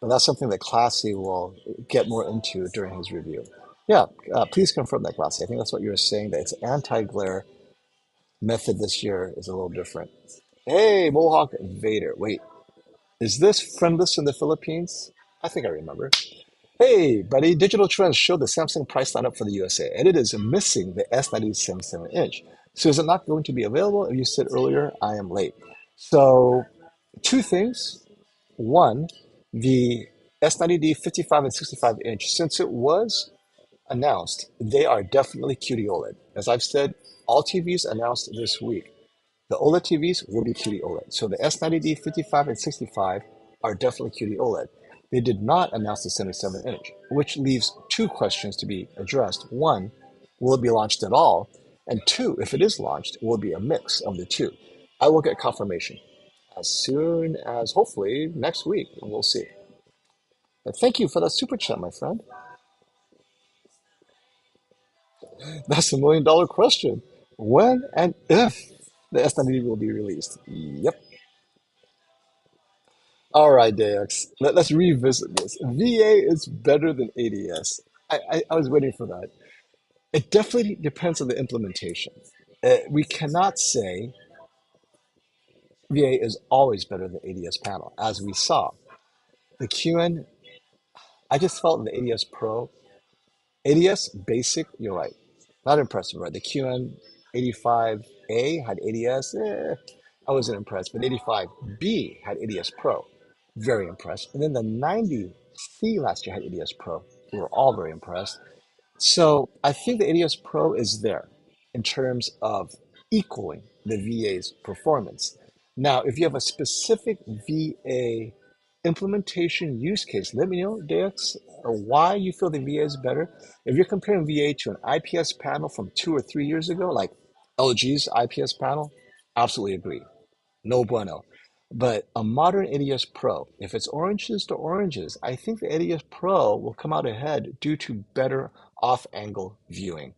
But that's something that Classy will get more into during his review. Yeah, please confirm that, Classy. I think that's what you were saying, that its anti-glare method this year is a little different. Hey, Mohawk Vader. Wait, is this friendless in the Philippines? I think I remember. Hey, buddy, digital trends show the Samsung price lineup for the USA, and it is missing the S90 77-inch. So is it not going to be available? If you said earlier, I am late. So two things. One, the S90D 55 and 65 inch, since it was announced, they are definitely QD OLED. As I've said, all TVs announced this week, the OLED TVs will be QD OLED. So the S90D 55 and 65 are definitely QD OLED. They did not announce the 77 inch, which leaves two questions to be addressed. One, will it be launched at all? And two, if it is launched, will it be a mix of the two? I will get confirmation as soon as hopefully next week, and we'll see. But thank you for that super chat, my friend. That's $1 million question. When and if the S90 will be released? Yep. All right, Dex. Let's revisit this. VA is better than ADS. I was waiting for that. It definitely depends on the implementation. We cannot say VA is always better than ADS panel, as we saw. The QN, I just felt the ADS Pro, ADS basic, you're right. Not impressive, right? The QN85A had ADS, I wasn't impressed, but 85B had ADS Pro, very impressed. And then the 90C last year had ADS Pro. We were all very impressed. So I think the ADS Pro is there in terms of equaling the VA's performance. Now, if you have a specific VA implementation use case, let me know, Dex, or why you feel the VA is better. If you're comparing VA to an IPS panel from 2 or 3 years ago, like LG's IPS panel, absolutely agree. No bueno. But a modern ADS Pro, if it's oranges to oranges, I think the ADS Pro will come out ahead due to better off-angle viewing.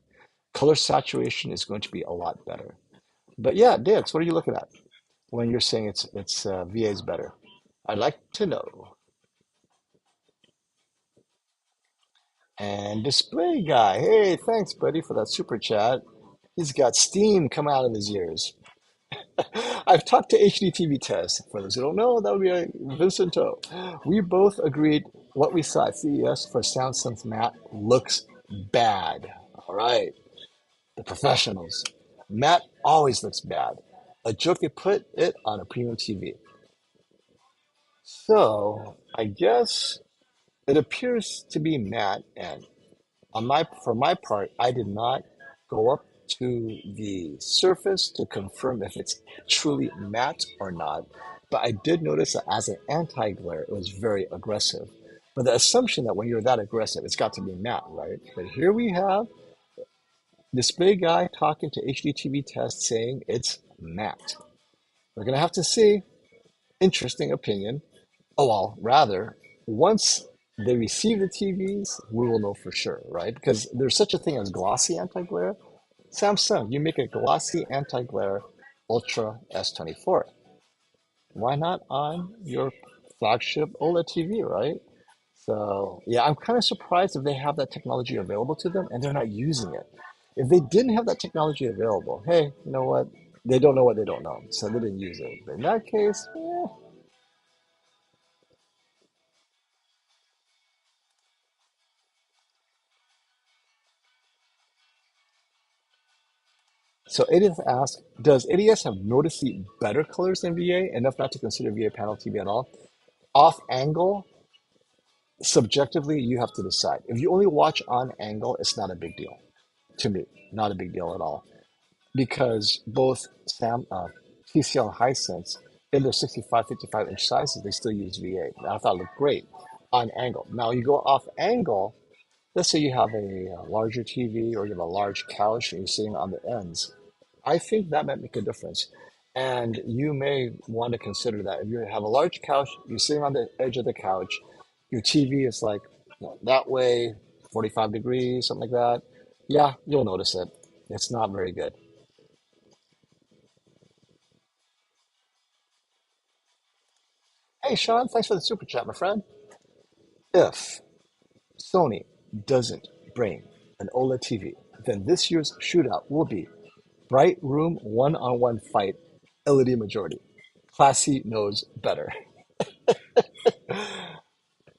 Color saturation is going to be a lot better. But yeah, Dix, what are you looking at when you're saying it's VA is better? I'd like to know. And display guy, hey, thanks, buddy, for that super chat. He's got steam coming out of his ears. I've talked to HDTV Test. For those who don't know, that would be Vincento. We both agreed what we saw at CES for Samsung's matte looks bad. All right, the professionals. Matte always looks bad. A joke they put it on a premium TV. So I guess it appears to be matte, and for my part, I did not go up to the surface to confirm if it's truly matte or not. But I did notice that as an anti-glare, it was very aggressive. But the assumption that when you're that aggressive, it's got to be matte, right? But here we have this big guy talking to HDTV Test saying it's matte. We're gonna have to see. Interesting opinion. Oh, well, rather, once they receive the TVs, we will know for sure, right? Because there's such a thing as glossy anti-glare. Samsung, you make a glossy anti-glare Ultra S24. Why not on your flagship OLED TV, right? So yeah, I'm kind of surprised if they have that technology available to them and they're not using it. If they didn't have that technology available, hey, you know what? They don't know what they don't know, so they didn't use it. But in that case, so ADS asks, does ADS have noticeably better colors than VA, enough not to consider VA panel TV at all? Off angle, subjectively, you have to decide. If you only watch on angle, it's not a big deal to me. Not a big deal at all. Because both TCL and Hisense, in their 65, 55-inch sizes, they still use VA. I thought it looked great on angle. Now you go off angle, let's say you have a larger TV or you have a large couch and you're sitting on the ends. I think that might make a difference. And you may want to consider that. If you have a large couch, you're sitting on the edge of the couch, your TV is like that way, 45 degrees, something like that. Yeah, you'll notice it. It's not very good. Hey, Hey, Sean, thanks for the super chat, my friend. If Sony doesn't bring an OLED TV, then this year's shootout will be Bright Room one-on-one fight, LED majority. Classy knows better.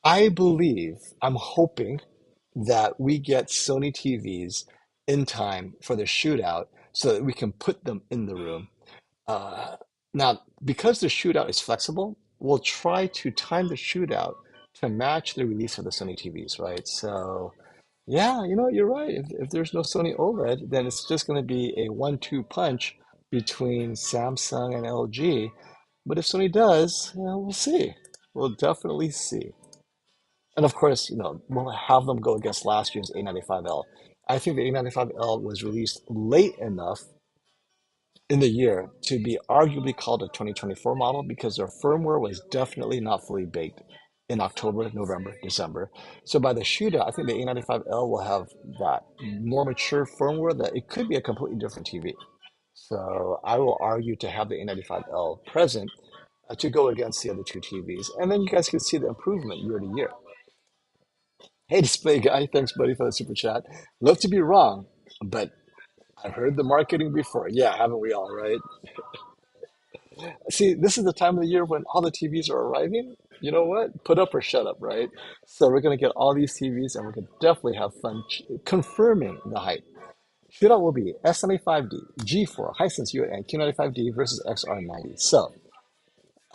I'm hoping that we get Sony TVs in time for the shootout so that we can put them in the room. Uh, Now, because the shootout is flexible, we'll try to time the shootout to match the release of the Sony TVs, right? So, yeah, you're right. If there's no Sony OLED, then it's just going to be a 1-2 punch between Samsung and LG. But if Sony does, we'll see. We'll definitely see. And of course, we'll have them go against last year's A95L. I think the A95L was released late enough in the year to be arguably called a 2024 model because their firmware was definitely not fully baked in October, November, December. So by the shootout, I think the A95L will have that more mature firmware that it could be a completely different TV. So I will argue to have the A95L present to go against the other two TVs. And then you guys can see the improvement year to year. Hey, display guy, thanks, buddy, for the super chat. Love to be wrong, but I've heard the marketing before. Yeah, haven't we all, right? See, this is the time of the year when all the TVs are arriving. You know what? Put up or shut up, right? So we're going to get all these TVs and we're going to definitely have fun confirming the hype. Shootout will be S95D, G4, Hisense UAN, Q95D versus XR90. So,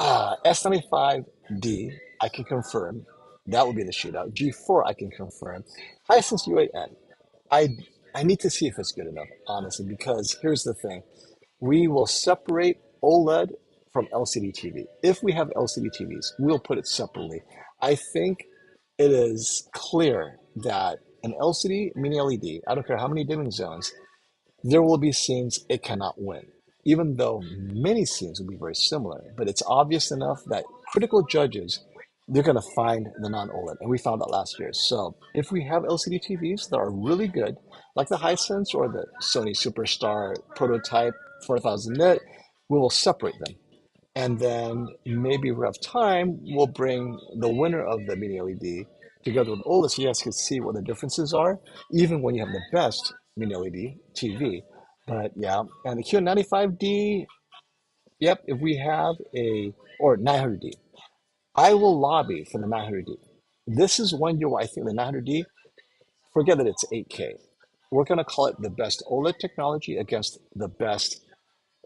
S95D, I can confirm. That will be the shootout. G4, I can confirm. Hisense UAN, I, I need to see if it's good enough, honestly, because here's the thing. We will separate OLED from LCD TV. If we have LCD TVs, we'll put it separately. I think it is clear that an LCD mini LED, I don't care how many dimming zones, there will be scenes it cannot win, even though many scenes will be very similar. But it's obvious enough that critical judges, they're going to find the non-OLED. And we found that last year. So if we have LCD TVs that are really good, like the Hisense or the Sony Superstar prototype 4000 nit, we will separate them. And then maybe if we have time, we'll bring the winner of the mini LED together with OLED so you guys can see what the differences are, even when you have the best mini LED TV. But yeah, and the QN95D, yep, if we have or 900D, I will lobby for the 900D. This is one year where I think the 900D, forget that it's 8K. We're going to call it the best OLED technology against the best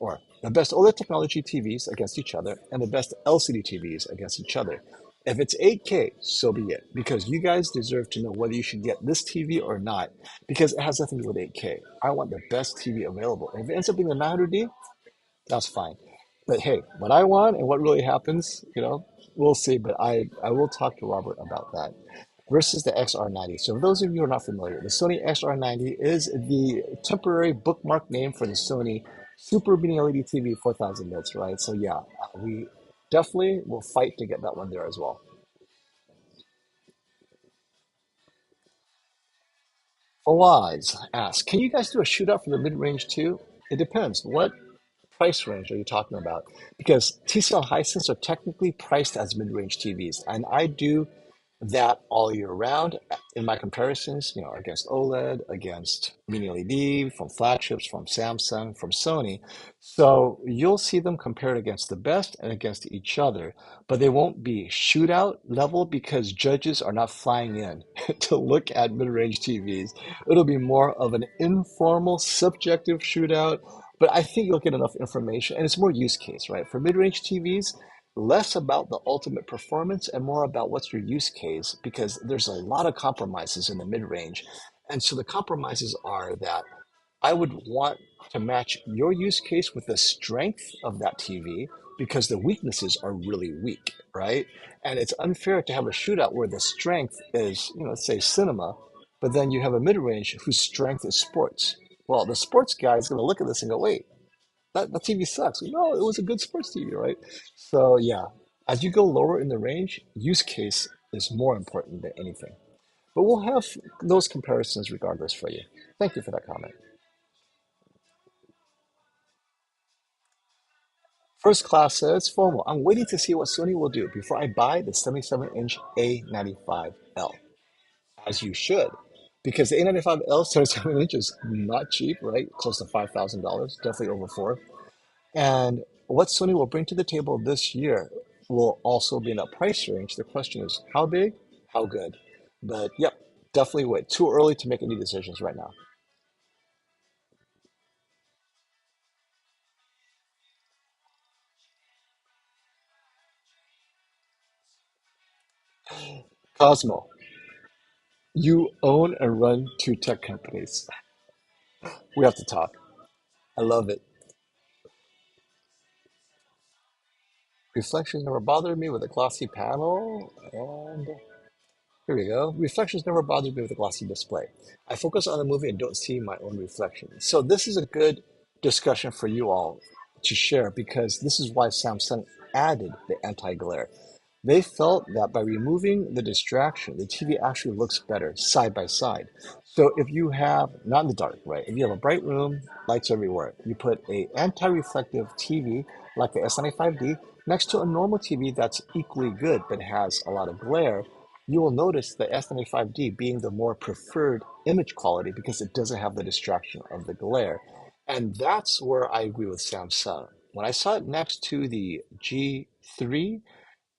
OLED technology TVs against each other and the best LCD TVs against each other. If it's 8K, so be it, because you guys deserve to know whether you should get this TV or not, because it has nothing to do with 8K. I want the best TV available. And if it ends up being the 900D, that's fine. But hey, what I want and what really happens, we'll see. But I will talk to Robert about that. Versus the XR90. So, for those of you who are not familiar, the Sony XR90 is the temporary bookmark name for the Sony Super Mini LED TV 4000 nits, right? So, yeah, we definitely will fight to get that one there as well. Fawaz asks, can you guys do a shootout for the mid range too? It depends. What price range are you talking about? Because TCL and Hisense are technically priced as mid-range TVs, and I do that all year round in my comparisons, against OLED, against mini LED, from flagships, from Samsung, from Sony. So you'll see them compared against the best and against each other, but they won't be shootout level because judges are not flying in to look at mid-range TVs. It'll be more of an informal, subjective shootout, but I think you'll get enough information, and it's more use case, right? For mid-range TVs, less about the ultimate performance and more about what's your use case, because there's a lot of compromises in the mid-range. And so the compromises are that I would want to match your use case with the strength of that TV because the weaknesses are really weak, right? And it's unfair to have a shootout where the strength is, let's say cinema, but then you have a mid-range whose strength is sports. Well, the sports guy is going to look at this and go, wait, that TV sucks. No, it was a good sports TV, right? So yeah, as you go lower in the range, use case is more important than anything. But we'll have those comparisons regardless for you. Thank you for that comment. First class says, FOMO, I'm waiting to see what Sony will do before I buy the 77-inch A95L. As you should, because the A95L 77 inch is not cheap, right? Close to $5,000, definitely over four. And what Sony will bring to the table this year will also be in that price range. The question is, how big, how good? But yep, definitely wait. Too early to make any decisions right now. Cosmo, you own and run two tech companies. We have to talk. I love it. Reflections never bothered me with a glossy panel, and here we go. Reflections never bothered me with a glossy display. I focus on the movie and don't see my own reflection. So this is a good discussion for you all to share because this is why Samsung added the anti-glare. They felt that by removing the distraction, the TV actually looks better side by side. So if you have, not in the dark, right? If you have a bright room, lights everywhere, you put a anti-reflective TV like the S95D next to a normal TV that's equally good but has a lot of glare, you will notice the S95D being the more preferred image quality because it doesn't have the distraction of the glare. And that's where I agree with Samsung. When I saw it next to the G3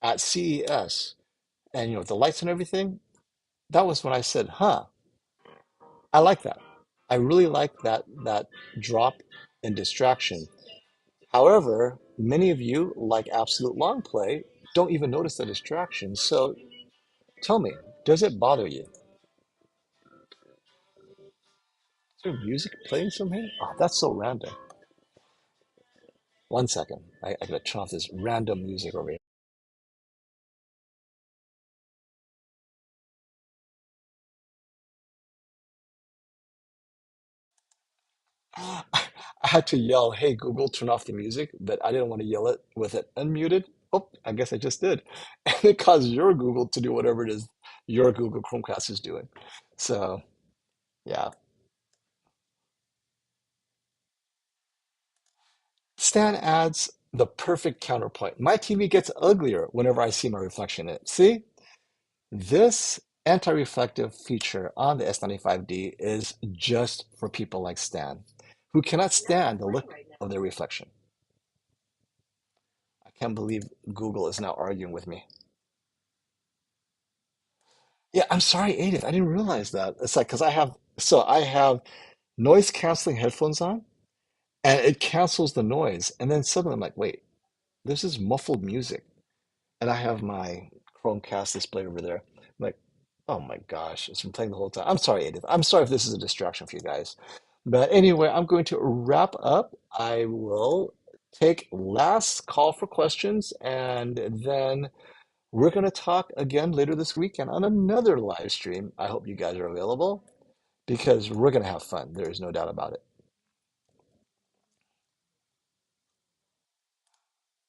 at CES and the lights and everything, that was when I said, huh, I like that. I really like that drop in distraction. However, many of you, like absolute long play, don't even notice the distraction. So tell me, does it bother you? Is there music playing somewhere? Oh, that's so random. One second. I gotta turn off this random music over here. I had to yell, hey Google, turn off the music, but I didn't want to yell it with it unmuted. Oh, I guess I just did. And it caused your Google to do whatever it is your Google Chromecast is doing. So, yeah. Stan adds the perfect counterpoint. My TV gets uglier whenever I see my reflection in it. See? This anti-reflective feature on the S95D is just for people like Stan, who cannot stand the look of their reflection. I can't believe Google is now arguing with me. Yeah, I'm sorry, Edith. I didn't realize that. It's like because I have noise canceling headphones on, and it cancels the noise. And then suddenly I'm like, wait, this is muffled music. And I have my Chromecast displayed over there. I'm like, oh my gosh, it's been playing the whole time. I'm sorry, Edith. I'm sorry if this is a distraction for you guys. But anyway, I'm going to wrap up. I will take last call for questions, and then we're going to talk again later this weekend on another live stream. I hope you guys are available because we're going to have fun. There is no doubt about it.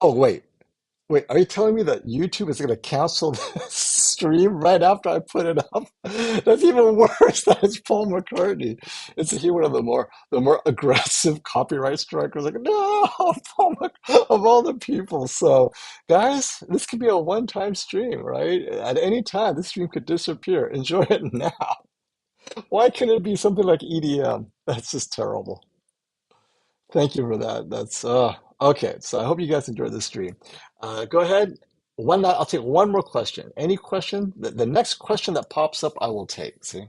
Oh, wait. Wait, are you telling me that YouTube is going to cancel the stream right after I put it up? That's even worse. That is Paul McCartney. It's he one of the more aggressive copyright strikers. Like, no, Paul of all the people. So, guys, this could be a one-time stream, right? At any time, this stream could disappear. Enjoy it now. Why can't it be something like EDM? That's just terrible. Thank you for that. That's okay. So I hope you guys enjoyed this stream. Go ahead. I'll take one more question. Any question? The next question that pops up, I will take. See,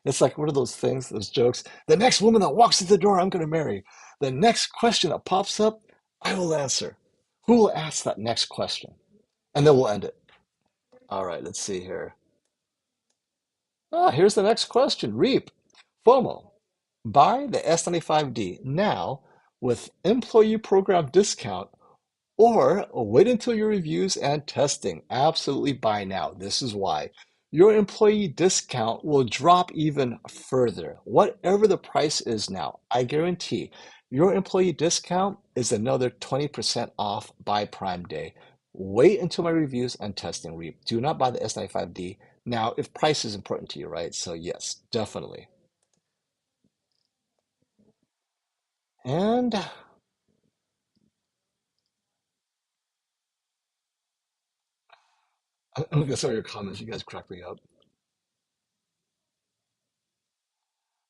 it's like one of those things, those jokes. The next woman that walks through the door, I'm going to marry. The next question that pops up, I will answer. Who will ask that next question? And then we'll end it. All right. Let's see here. Here's the next question. Reap, FOMO. Buy the S95D now with employee program discount or wait until your reviews and testing. Absolutely buy now. This is why. Your employee discount will drop even further. Whatever the price is now, I guarantee your employee discount is another 20% off by Prime Day. Wait until my reviews and testing reap. Do not buy the S95D now if price is important to you, right? So yes, definitely. And Look at some of your comments. You guys crack me up.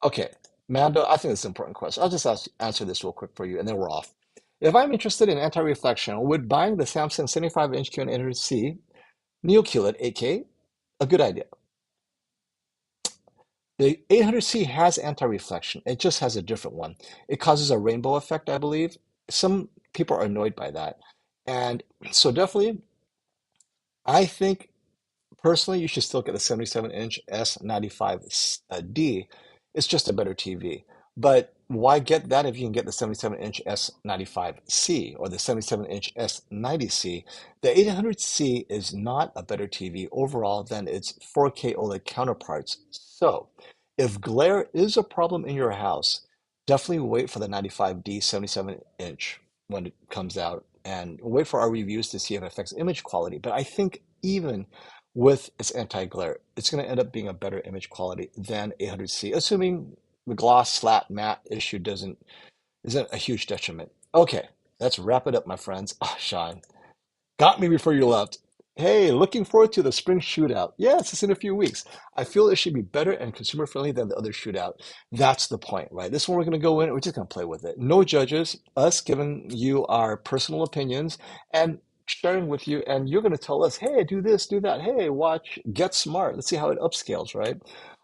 Okay, Mando, I think it's an important question. I'll just answer this real quick for you, and then we're off. If I'm interested in anti-reflection, would buying the Samsung 75-inch QN90D Neo QLED 8K a good idea? The 800C has anti-reflection. It just has a different one. It causes a rainbow effect, I believe. Some people are annoyed by that. And so definitely, I think personally, you should still get the 77-inch S95D. It's just a better TV. But why get that if you can get the 77-inch S95C or the 77-inch S90C? The 800C is not a better TV overall than its 4K OLED counterparts. So if glare is a problem in your house, definitely wait for the 95D 77-inch when it comes out and wait for our reviews to see if it affects image quality. But I think even with its anti-glare, it's going to end up being a better image quality than 800C, assuming the gloss flat matte issue isn't a huge detriment. Okay, let's wrap it up, my friends. Ah, Sean, got me before you left. Hey, looking forward to the spring shootout. Yes, it's in a few weeks. I feel it should be better and consumer friendly than the other shootout. That's the point, right? This one we're going to go in, we're just going to play with it. No judges, us giving you our personal opinions and sharing with you, and you're going to tell us, hey, do this, do that. Hey, watch, get smart. Let's see how it upscales, right?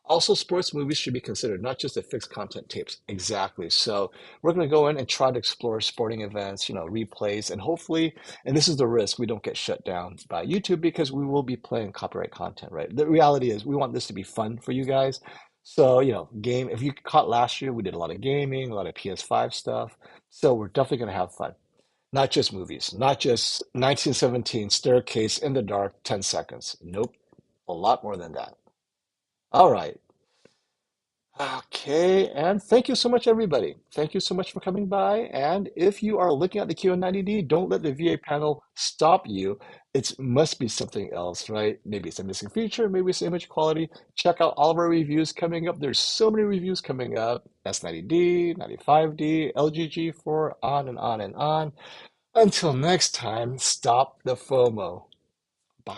Also, sports movies should be considered, not just the fixed content tapes. Exactly. So we're going to go in and try to explore sporting events, replays, and hopefully, and this is the risk, we don't get shut down by YouTube because we will be playing copyright content, right? The reality is we want this to be fun for you guys. So, game, if you caught last year, we did a lot of gaming, a lot of PS5 stuff. So we're definitely going to have fun. Not just movies, not just 1917 Staircase in the Dark, 10 seconds. Nope. A lot more than that. All right. Okay, and thank you so much, everybody. Thank you so much for coming by. And if you are looking at the QN90D, don't let the VA panel stop you. It must be something else, right? Maybe it's a missing feature, maybe it's image quality. Check out all of our reviews coming up. There's so many reviews coming up. S90D, 95D, LGG4, on and on and on. Until next time, stop the FOMO. Bye.